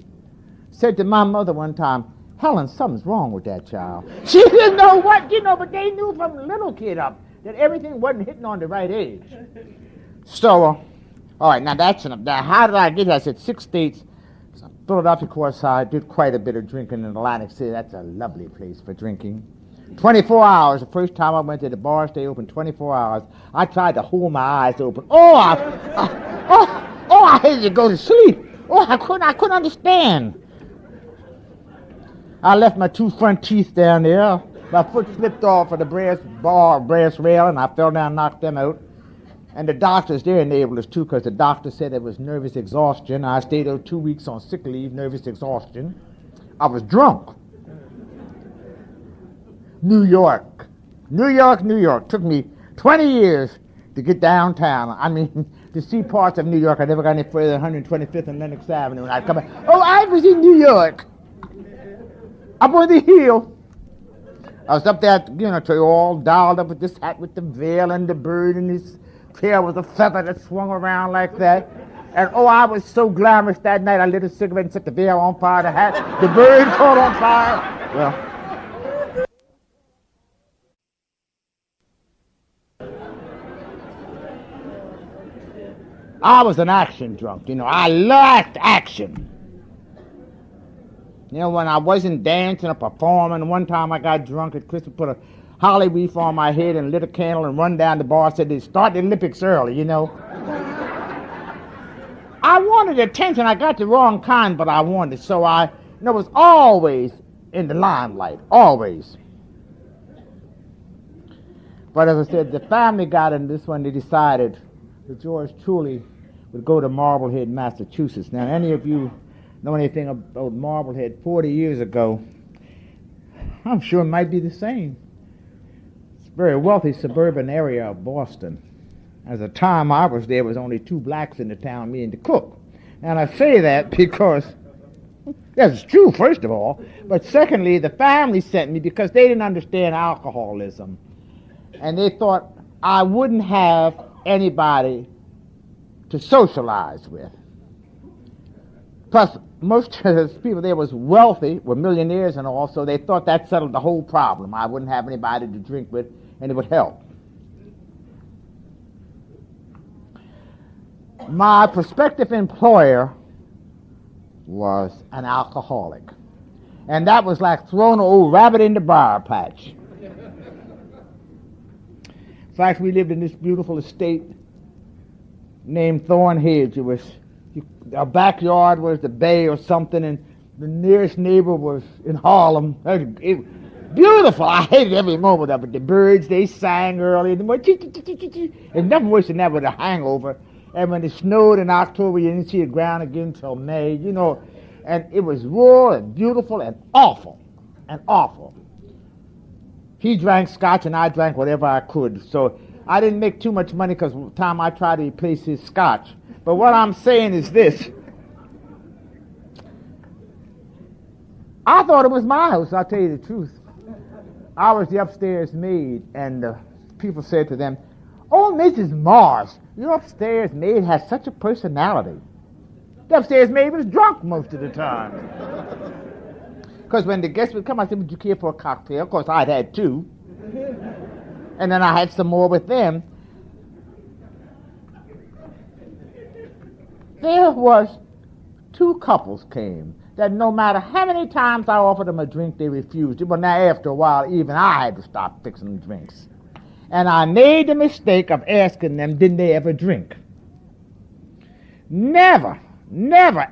said to my mother one time, Helen, something's wrong with that child. She didn't know what, but they knew from the little kid up that everything wasn't hitting on the right age. So, all right, now that's enough. Now, how did I get here? I said 6 states. So Philadelphia, of course, I did quite a bit of drinking in Atlantic City. That's a lovely place for drinking. 24 hours. The first time I went to the bar, stay open 24 hours. I tried to hold my eyes open. I hated to go to sleep. I couldn't understand. I left my 2 front teeth down there. My foot slipped off of the brass rail, and I fell down and knocked them out. And the doctors, they enabled us too, because the doctor said it was nervous exhaustion. I stayed out 2 weeks on sick leave, nervous exhaustion. I was drunk. New York. Took me 20 years to get downtown. I mean, to see parts of New York. I never got any further than 125th and Lenox Avenue. And I'd come back, I was in New York. Up on the hill. I was up there, all dialed up with this hat with the veil and the bird, and this hair was a feather that swung around like that. And I was so glamorous that night. I lit a cigarette and set the veil on fire, the hat, the bird caught on fire. Well, I was an action drunk, I liked action. When I wasn't dancing or performing, one time I got drunk at Christmas, put a holly wreath on my head and lit a candle and run down the bar, said they start the Olympics early, I wanted attention. I got the wrong kind, but I wanted it. So I was always in the limelight, always. But as I said, the family got in this one. They decided that George Truly would go to Marblehead, Massachusetts. Now, any of you know anything about Marblehead 40 years ago, I'm sure it might be the same. It's a very wealthy suburban area of Boston. At the time I was there was only 2 blacks in the town, me and the cook. And I say that because that's true, first of all. But secondly, the family sent me because they didn't understand alcoholism. And they thought I wouldn't have anybody to socialize with. Plus, most of the people there was wealthy, were millionaires and all, so they thought that settled the whole problem. I wouldn't have anybody to drink with, and it would help. My prospective employer was an alcoholic. And that was like throwing an old rabbit in the briar patch. In fact, we lived in this beautiful estate named Thornhedge. It was, our backyard was the bay or something, and the nearest neighbor was in Harlem. Beautiful. I hated every moment of it. The birds, they sang early in the morning. There's nothing worse than that with a hangover. And when it snowed in October, you didn't see the ground again until May, you know. And it was rural and beautiful and awful. And awful. He drank scotch and I drank whatever I could. So I didn't make too much money because the time I tried to replace his scotch. But what I'm saying is this. I thought it was my house, I'll tell you the truth. I was the upstairs maid, and people said to them, "Oh, Mrs. Mars, your upstairs maid has such a personality." The upstairs maid was drunk most of the time. Because when the guests would come, I said, "Would you care for a cocktail?" Of course, I'd had 2. And then I had some more with them. There was 2 couples came that no matter how many times I offered them a drink, they refused it. But now after a while, even I had to stop fixing them drinks. And I made the mistake of asking them, didn't they ever drink? Never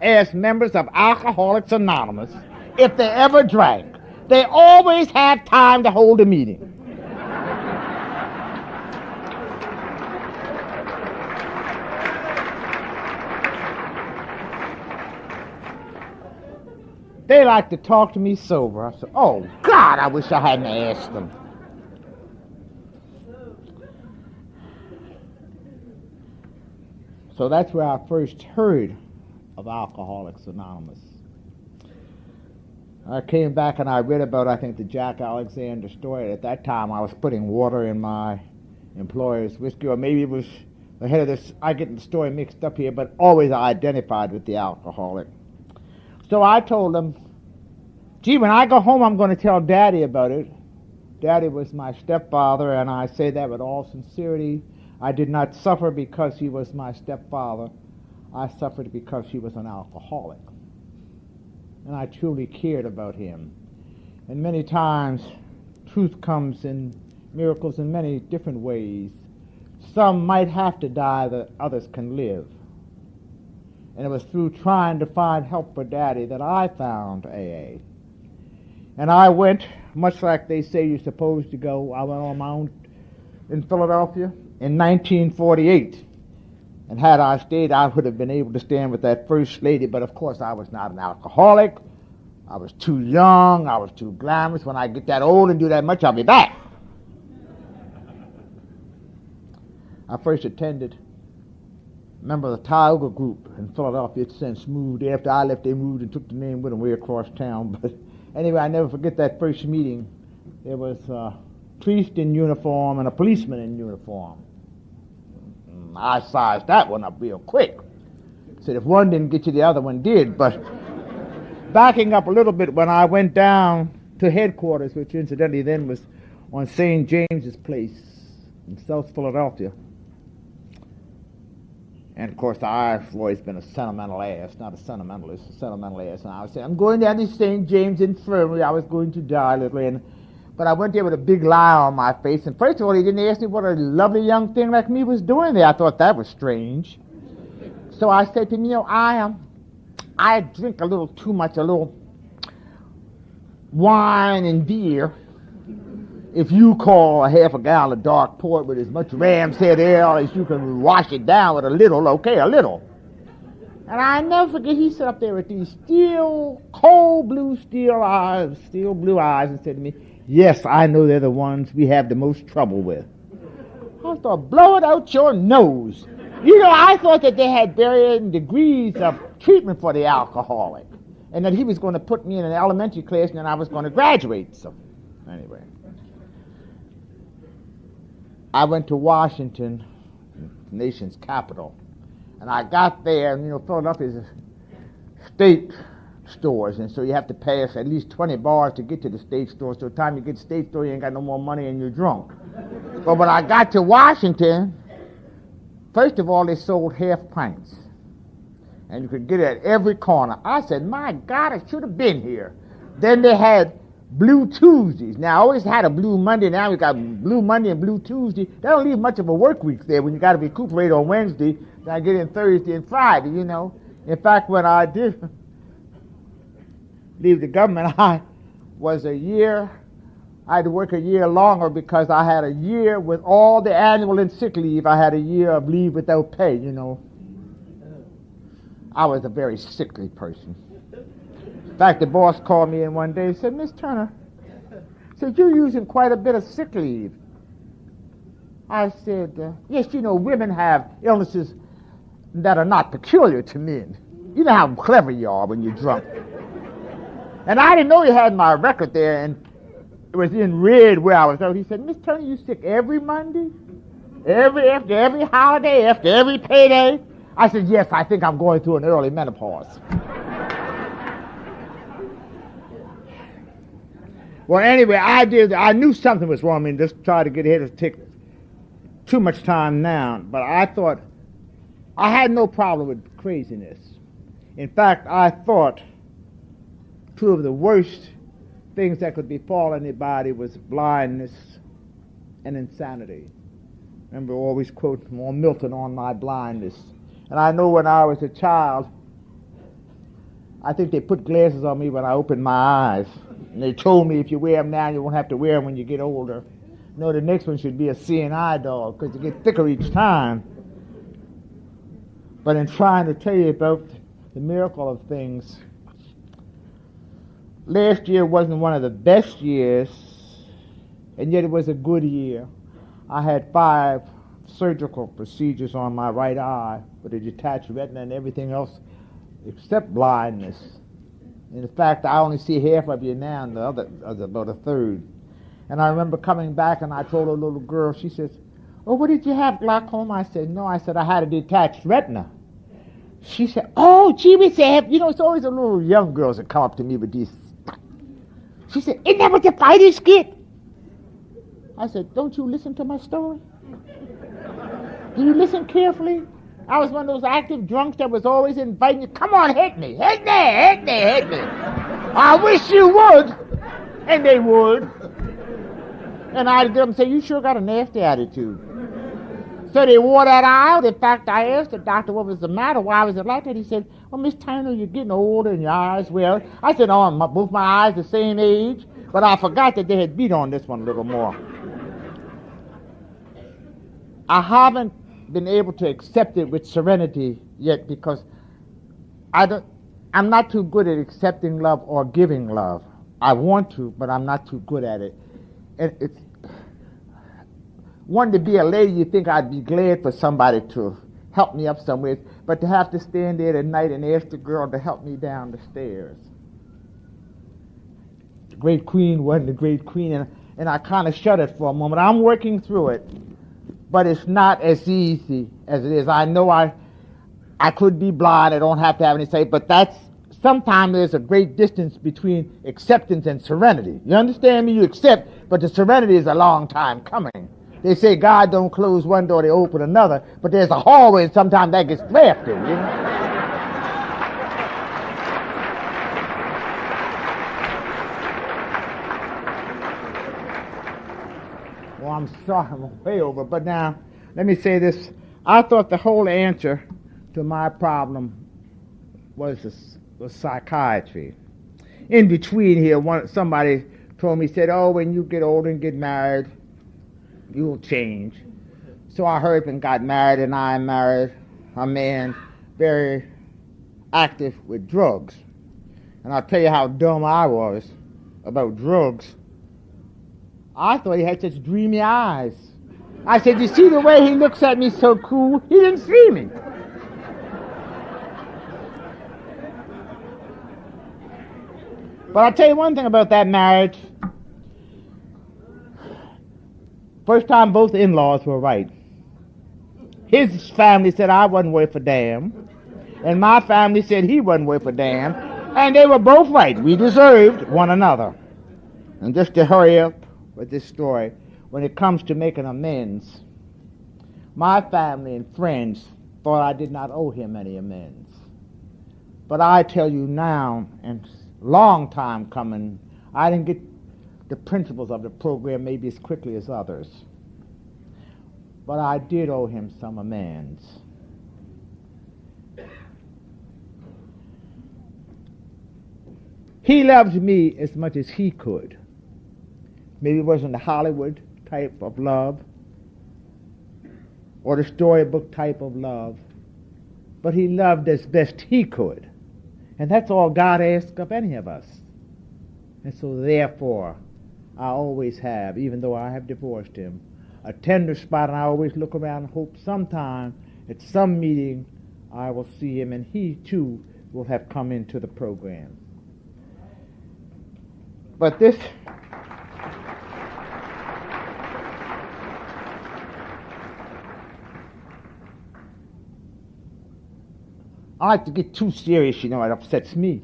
ask members of Alcoholics Anonymous if they ever drank. They always have time to hold a meeting. They like to talk to me sober. I said, oh, God, I wish I hadn't asked them. So that's where I first heard of Alcoholics Anonymous. I came back and I read about, I think, the Jack Alexander story. At that time, I was putting water in my employer's whiskey, or maybe it was ahead of this. I get the story mixed up here, but always I identified with the alcoholic. So I told them, gee, when I go home, I'm going to tell Daddy about it. Daddy was my stepfather, and I say that with all sincerity. I did not suffer because he was my stepfather. I suffered because he was an alcoholic. And I truly cared about him. And many times, truth comes in miracles in many different ways. Some might have to die that others can live. And it was through trying to find help for Daddy that I found AA. And I went, much like they say you're supposed to go, I went on my own in Philadelphia in 1948. And had I stayed, I would have been able to stand with that first lady, but of course I was not an alcoholic. I was too young, I was too glamorous. When I get that old and do that much, I'll be back. I first attended a member of the Tioga group in Philadelphia. It's since moved. After I left, they moved and took the name with them way across town. But anyway, I never forget that first meeting. There was a priest in uniform and a policeman in uniform. I sized that one up real quick. Said if one didn't get you, the other one did. But backing up a little bit, when I went down to headquarters, which incidentally then was on St. James's Place in South Philadelphia. And of course, I've always been a sentimental ass, not a sentimentalist, a sentimental ass. And I was saying, I'm going down to St. James Infirmary. I was going to die literally. But I went there with a big lie on my face. And first of all, he didn't ask me what a lovely young thing like me was doing there. I thought that was strange. So I said to him, you know, I drink a little too much, a little wine and beer. If you call a half a gallon of dark port with as much ram's head ale as you can wash it down with a little, okay, a little. And I never forget, he sat up there with these cold blue blue eyes, and said to me, yes, I know they're the ones we have the most trouble with. I going to start blowing out your nose. I thought that they had varying degrees of treatment for the alcoholic, and that he was going to put me in an elementary class and then I was going to graduate. So, anyway, I went to Washington, the nation's capital, and I got there, and Philadelphia's a state stores, and so you have to pass at least 20 bars to get to the state store. So by the time you get to the state store, you ain't got no more money and you're drunk. But when I got to Washington, first of all, they sold half pints, and you could get it at every corner. I said, my God, I should have been here. Then they had Blue Tuesdays. Now, I always had a Blue Monday. Now we got Blue Monday and Blue Tuesday. They don't leave much of a work week there when you got to recuperate on Wednesday. Then I get in Thursday and Friday, In fact, when I did leave the government, I had to work a year longer because I had a year with all the annual and sick leave. I had a year of leave without pay, I was a very sickly person. In fact, the boss called me in one day and said, Miss Turner, said, you're using quite a bit of sick leave. I said, yes, women have illnesses that are not peculiar to men. You know how clever you are when you're drunk. And I didn't know he had my record there, and it was in red where I was out. He said, Miss Turner, you sick every Monday? After every holiday? After every payday? I said, yes, I think I'm going through an early menopause. Well, anyway, I knew something was wrong. I mean, just try to get ahead of take too much time now. But I thought I had no problem with craziness. In fact, I thought two of the worst things that could befall anybody was blindness and insanity. Remember, always quote from Milton on my blindness. And I know when I was a child, I think they put glasses on me when I opened my eyes. And they told me if you wear them now, you won't have to wear them when you get older. No, the next one should be a seeing eye dog because you get thicker each time. But in trying to tell you about the miracle of things, last year wasn't one of the best years, and yet it was a good year. I had 5 surgical procedures on my right eye with a detached retina and everything else except blindness. In fact, I only see half of you now, and the other is about a third. And I remember coming back, and I told a little girl, she says, oh, what did you have, glaucoma? I said, no. I said, I had a detached retina. She said, oh, gee, we said, it's always the little young girls that come up to me with these. She said, isn't that what the fighters get? I said, don't you listen to my story? Do you listen carefully? I was one of those active drunks that was always inviting you, come on, hit me. I wish you would. And they would. And I'd get them and say, you sure got a nasty attitude. So they wore that out. In fact, I asked the doctor what was the matter, why was it like that? He said, well, Miss Turner, you're getting older and your eyes well. I said, oh, both my eyes the same age. But I forgot that they had beat on this one a little more. I haven't been able to accept it with serenity yet because I'm not too good at accepting love or giving love. I want to, but I'm not too good at it. And it's one, to be a lady, you think I'd be glad for somebody to help me up somewhere, but to have to stand there at night and ask the girl to help me down the stairs. The great queen wasn't the great queen, and I kind of shuddered for a moment. I'm working through it, but it's not as easy as it is. I know I could be blind. I don't have to have any say, but sometimes there's a great distance between acceptance and serenity. You understand me? You accept, but the serenity is a long time coming. They say God don't close one door, they open another, but there's a hallway and sometimes that gets drafted, Well, I'm sorry, I'm way over, but now, let me say this. I thought the whole answer to my problem was psychiatry. In between here, somebody told me, said, oh, when you get older and get married, you'll change. So I hurried and got married, and I married a man very active with drugs. And I'll tell you how dumb I was about drugs. I thought he had such dreamy eyes. I said, you see the way he looks at me so cool? He didn't see me. But I'll tell you one thing about that marriage. First time both in-laws were right. His family said I wasn't worth a damn, and my family said he wasn't worth a damn, and they were both right. We deserved one another. And just to hurry up with this story, when it comes to making amends, my family and friends thought I did not owe him any amends. But I tell you now, and long time coming, I didn't get the principles of the program maybe as quickly as others. But I did owe him some amends. He loved me as much as he could. Maybe it wasn't the Hollywood type of love or the storybook type of love, but he loved as best he could. And that's all God asks of any of us. And so therefore, I always have, even though I have divorced him, a tender spot, and I always look around and hope sometime at some meeting I will see him and he too will have come into the program. But this I like to get too serious, it upsets me.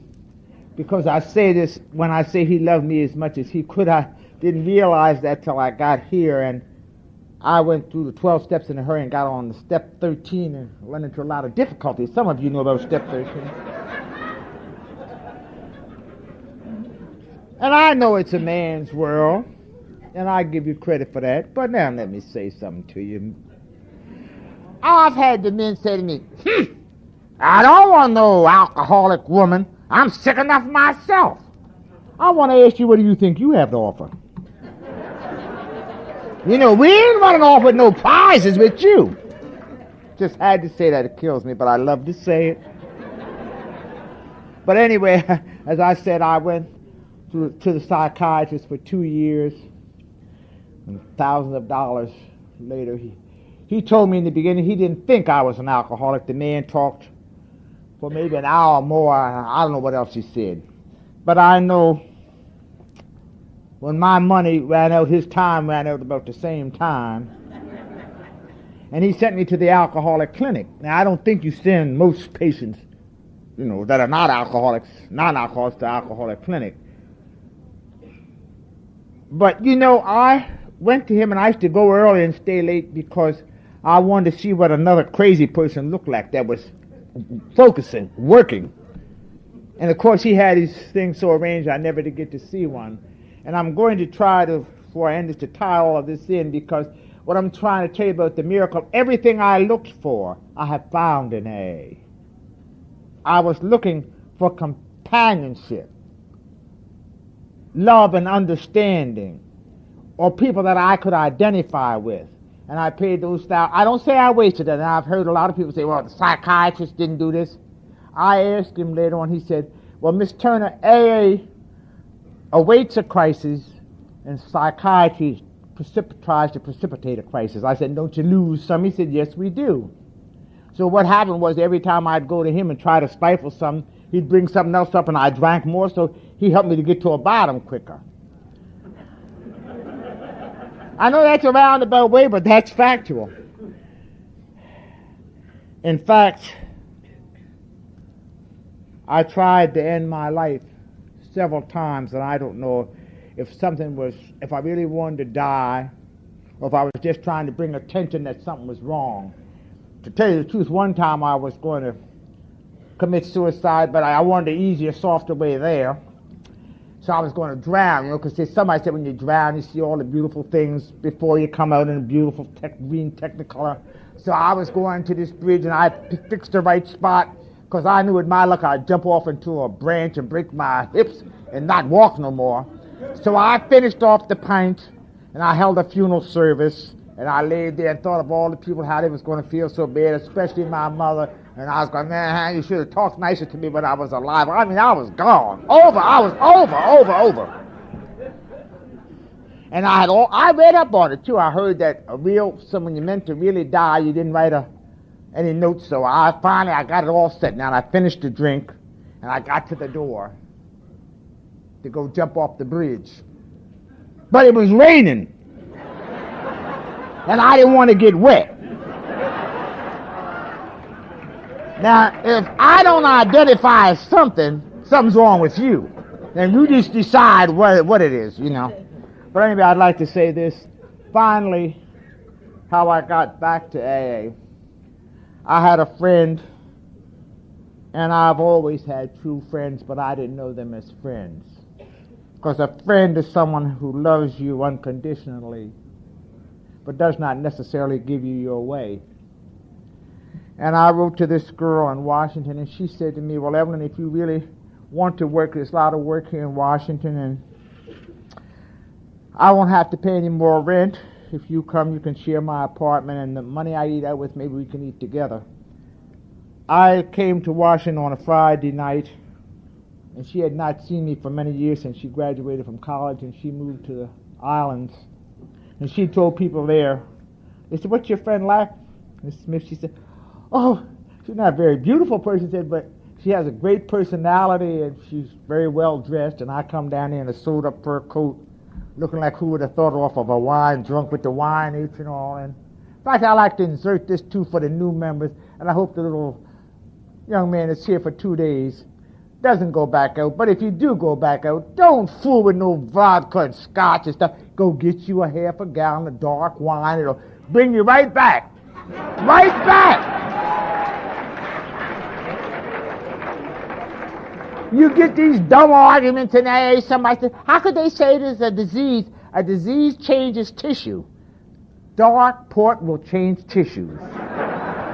Because I say this, when I say he loved me as much as he could, I didn't realize that till I got here, and I went through the 12 steps in a hurry and got on the step 13 and run into a lot of difficulties. Some of you know about step 13. And I know it's a man's world, and I give you credit for that, but now let me say something to you. I've had the men say to me, I don't want no alcoholic woman. I'm sick enough myself. I want to ask you, what do you think you have to offer? We ain't running off with no prizes with you. Just had to say that. It kills me, but I love to say it. But anyway, as I said, I went to the psychiatrist for 2 years, and thousands of dollars later, he told me in the beginning he didn't think I was an alcoholic. The man talked for maybe an hour more. I don't know what else he said. But I know when my money ran out, his time ran out about the same time. And he sent me to the alcoholic clinic. Now, I don't think you send most patients, that are not alcoholics, non-alcoholics to alcoholic clinic. But, I went to him, and I used to go early and stay late because I wanted to see what another crazy person looked like that was focusing, working. And of course he had his things so arranged I never did get to see one. And I'm going to try to, before I end this, to tie all of this in, because what I'm trying to tell you about the miracle, everything I looked for, I have found in A. I was looking for companionship, love and understanding, or people that I could identify with. And I paid those thousands. I don't say I wasted it. And I've heard a lot of people say, well, the psychiatrist didn't do this. I asked him later on, he said, well, Miss Turner, AA awaits a crisis, and psychiatry tries to precipitate a crisis. I said, don't you lose some? He said, yes, we do. So what happened was every time I'd go to him and try to stifle something, he'd bring something else up, and I drank more, so he helped me to get to a bottom quicker. I know that's a roundabout way, but that's factual. In fact, I tried to end my life several times, and I don't know if I really wanted to die, or if I was just trying to bring attention that something was wrong. To tell you the truth, one time I was going to commit suicide, but I wanted the easier, softer way there. So I was going to drown, because somebody said when you drown, you see all the beautiful things before you come out in a beautiful green technicolor. So I was going to this bridge, and I fixed the right spot, because I knew with my luck I'd jump off into a branch and break my hips and not walk no more. So I finished off the pint, and I held a funeral service, and I laid there and thought of all the people, how they was going to feel so bad, especially my mother. And I was going, man, you should have talked nicer to me when I was alive. I mean, I was gone. I was over. And I read up on it too. I heard that when you meant to really die, you didn't write any notes. So I got it all set. Now and I finished the drink, and I got to the door to go jump off the bridge. But it was raining, and I didn't want to get wet. Now, if I don't identify as something's wrong with you. And you just decide what it is, you know. But anyway, I'd like to say this. Finally, how I got back to AA. I had a friend, and I've always had true friends, but I didn't know them as friends. Because a friend is someone who loves you unconditionally, but does not necessarily give you your way. And I wrote to this girl in Washington, and she said to me, well, Evelyn, if you really want to work, there's a lot of work here in Washington, and I won't have to pay any more rent. If you come, you can share my apartment, and the money I eat out with, maybe we can eat together. I came to Washington on a Friday night, and she had not seen me for many years since she graduated from college, and she moved to the islands. And she told people there, they said, what's your friend like? Miss Smith, she said, oh, she's not a very beautiful person, she said, but she has a great personality, and she's very well dressed. And I come down there in a sewed-up fur coat, looking like who would have thought off of a wine, drunk with the wine each and all. And in fact, I like to insert this too for the new members, and I hope the little young man that's here for 2 days doesn't go back out. But if you do go back out, don't fool with no vodka and scotch and stuff. Go get you a half a gallon of dark wine. It'll bring you right back. Right back. You get these dumb arguments in AA. Somebody says, how could they say this is a disease? A disease changes tissue. Dark port will change tissues.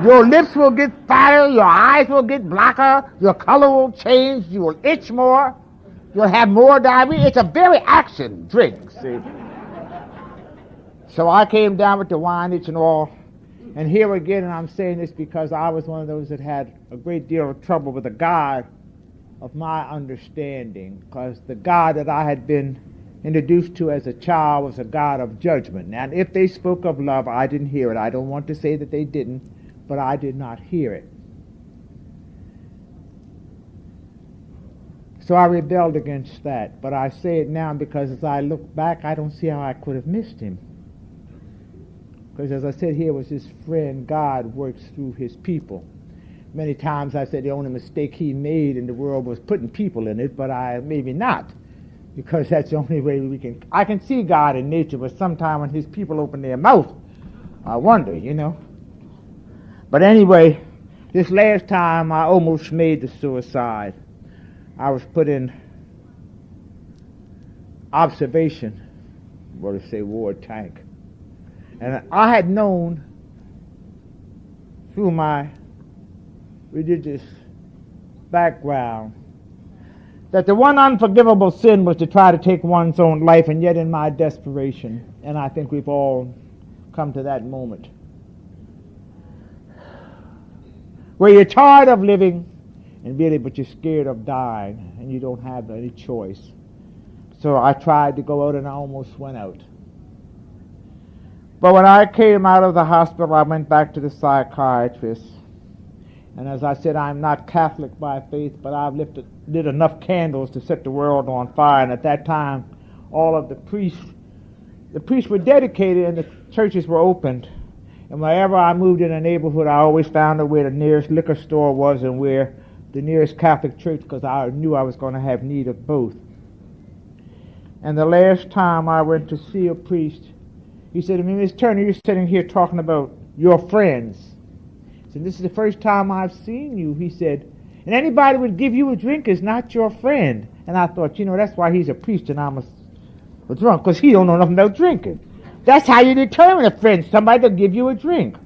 Your lips will get fatter, your eyes will get blacker, your color will change, you will itch more, you'll have more diarrhea. It's a very action drink, see. So I came down with the wine itch and all, and here again, and I'm saying this because I was one of those that had a great deal of trouble with the God of my understanding, because the God that I had been introduced to as a child was a God of judgment. Now, if they spoke of love, I didn't hear it. I don't want to say that they didn't, but I did not hear it. So I rebelled against that. But I say it now because as I look back, I don't see how I could have missed him. Because as I said, here was his friend. God works through his people. Many times I said the only mistake he made in the world was putting people in it, but maybe not. Because that's the only way I can see God in nature, but sometimes when his people open their mouth, I wonder, you know. But anyway, this last time I almost made the suicide. I was put in observation, what to say, ward tank. And I had known through my religious background that the one unforgivable sin was to try to take one's own life, and yet in my desperation, and I think we've all come to that moment, where you're tired of living, and really, but you're scared of dying, and you don't have any choice. So I tried to go out, and I almost went out. But when I came out of the hospital, I went back to the psychiatrist. And as I said, I'm not Catholic by faith, but I've lit enough candles to set the world on fire. And at that time, all of the priests were dedicated, and the churches were opened. And wherever I moved in a neighborhood, I always found out where the nearest liquor store was and where the nearest Catholic church, because I knew I was going to have need of both. And the last time I went to see a priest, he said to me, Miss Turner, you're sitting here talking about your friends. He said, this is the first time I've seen you. He said, and anybody would give you a drink is not your friend. And I thought, that's why he's a priest and I'm a drunk, because he don't know nothing about drinking. That's how you determine a friend, somebody to give you a drink.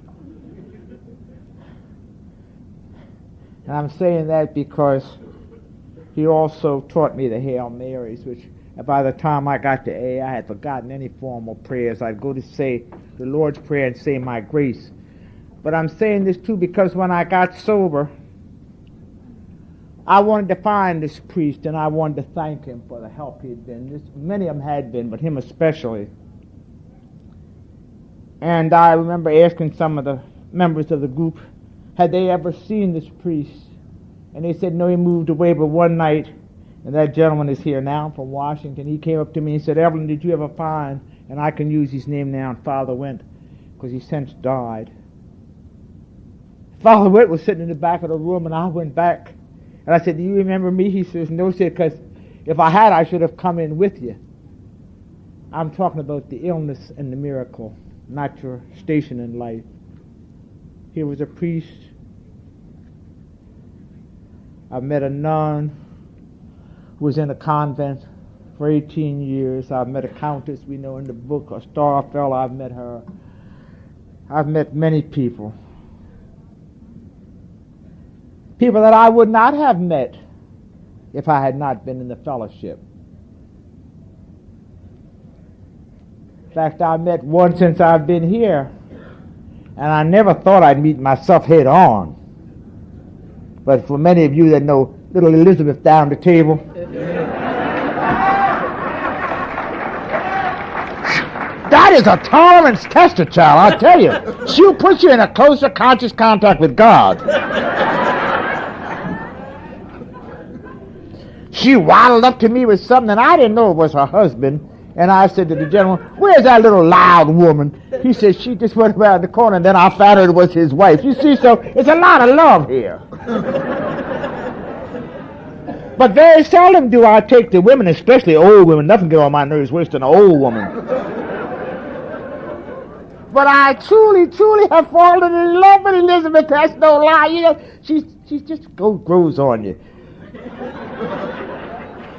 And I'm saying that because he also taught me the Hail Marys, which by the time I got to AA, I had forgotten any formal prayers. I'd go to say the Lord's Prayer and say my grace. But I'm saying this too because when I got sober, I wanted to find this priest, and I wanted to thank him for the help he had been. Many of them had been, but him especially. And I remember asking some of the members of the group, had they ever seen this priest? And they said, no, he moved away. But one night, and that gentleman is here now from Washington, he came up to me and said, Evelyn, did you ever find, and I can use his name now, and Father Went, because he since died. Father Went was sitting in the back of the room, and I went back. And I said, do you remember me? He says, no, sir, because if I had, I should have come in with you. I'm talking about the illness and the miracle, not your station in life. He was a priest. I met a nun who was in a convent for 18 years. I've met a countess we know in the book, a star fellow. I've met her. I've met many people. People that I would not have met if I had not been in the fellowship. In fact, I met one since I've been here, and I never thought I'd meet myself head on. But for many of you that know little Elizabeth down the table, that is a tolerance tester, child, I tell you. She'll put you in a closer conscious contact with God. She waddled up to me with something, and I didn't know it was her husband. And I said to the gentleman, where's that little loud woman? He said, she just went around the corner, and then I found out it was his wife. You see, so it's a lot of love here. But very seldom do I take the women, especially old women. Nothing get on my nerves worse than an old woman. But I truly, truly have fallen in love with Elizabeth. That's no lie. You know, she just grows on you.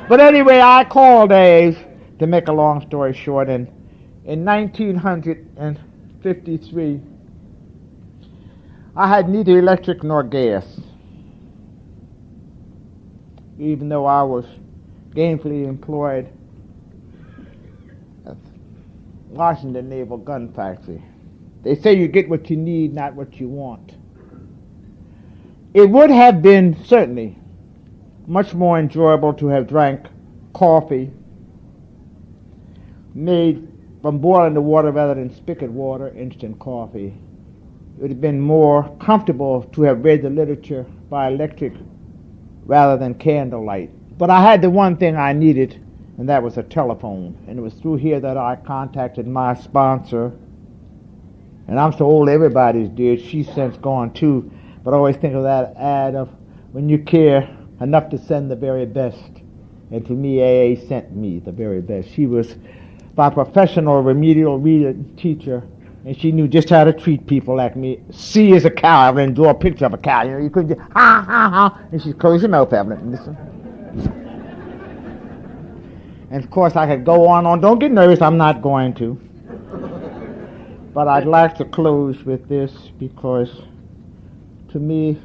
But anyway, I called Dave, to make a long story short, and in 1953, I had neither electric nor gas, even though I was gainfully employed at Washington Naval Gun Factory. They say you get what you need, not what you want. It would have been certainly much more enjoyable to have drank coffee made from boiling the water rather than spigot water, instant coffee. It would have been more comfortable to have read the literature by electric rather than candlelight. But I had the one thing I needed, and that was a telephone. And it was through here that I contacted my sponsor. And I'm so old, everybody's dead. She's since gone too. But I always think of that ad of when you care enough to send the very best. And to me, AA sent me the very best. She was my professional remedial reading teacher, and she knew just how to treat people like me. See as a cow, Evelyn, draw a picture of a cow. You know, you couldn't just, ha, ha, ha, and she'd close your mouth, Evelyn. Listen. And of course, I could go on. Don't get nervous, I'm not going to. But I'd like to close with this because, to me,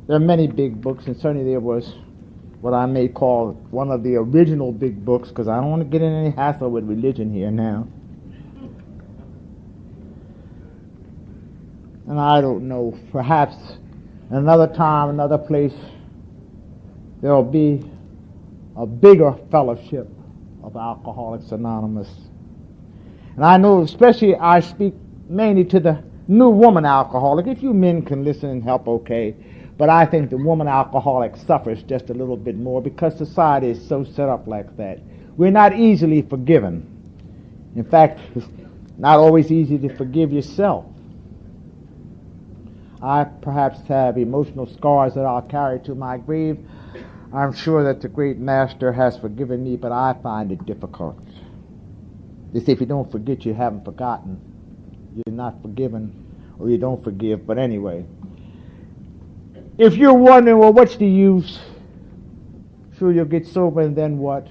there are many big books, and certainly there was what I may call one of the original big books, because I don't want to get in any hassle with religion here now. And I don't know, perhaps another time, another place, there will be a bigger fellowship of Alcoholics Anonymous. And I know, especially I speak mainly to the new woman alcoholic. If you men can listen and help, okay. But I think the woman alcoholic suffers just a little bit more because society is so set up like that. We're not easily forgiven. In fact, it's not always easy to forgive yourself. I perhaps have emotional scars that I'll carry to my grave. I'm sure that the great master has forgiven me, but I find it difficult. They say if you don't forget, you haven't forgotten. You're not forgiven, or you don't forgive. But anyway, if you're wondering, well, what's the use? Sure, you'll get sober, and then what?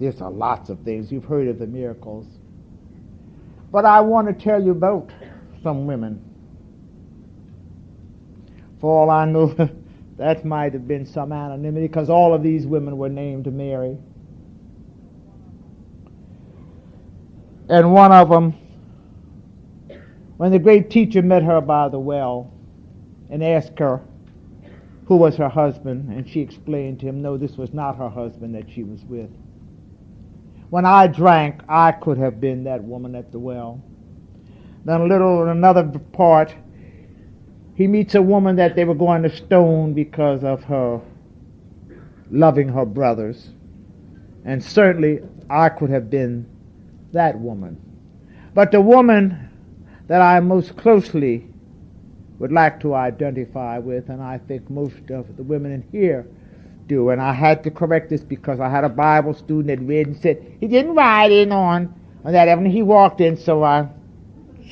There's lots of things. You've heard of the miracles. But I want to tell you about some women. For all I know, that might have been some anonymity, because all of these women were named Mary. And one of them, when the great teacher met her by the well and asked her, who was her husband, and she explained to him, no, this was not her husband that she was with. When I drank, I could have been that woman at the well. Then another part, he meets a woman that they were going to stone because of her loving her brothers. And certainly I could have been that woman. But the woman that I most closely would like to identify with, and I think most of the women in here do, and I had to correct this because I had a Bible student that read and said, he didn't write in on that, Evelyn, he walked in, so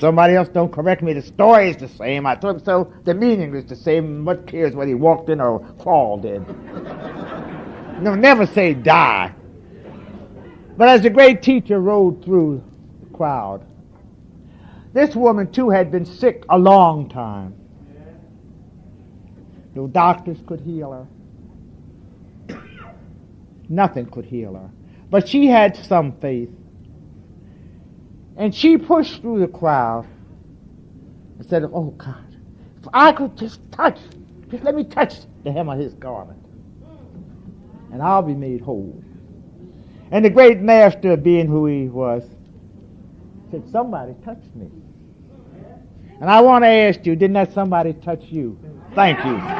somebody else don't correct me, the story is the same. I told him, so the meaning is the same, what cares whether he walked in or crawled in. No, never say die. But as the great teacher rode through the crowd, this woman too had been sick a long time. No doctors could heal her. Nothing could heal her. But she had some faith. And she pushed through the crowd and said, oh God, if I could just let me touch the hem of his garment, and I'll be made whole. And the great master, being who he was, said, somebody touched me. And I want to ask you, didn't that somebody touch you? Thank you.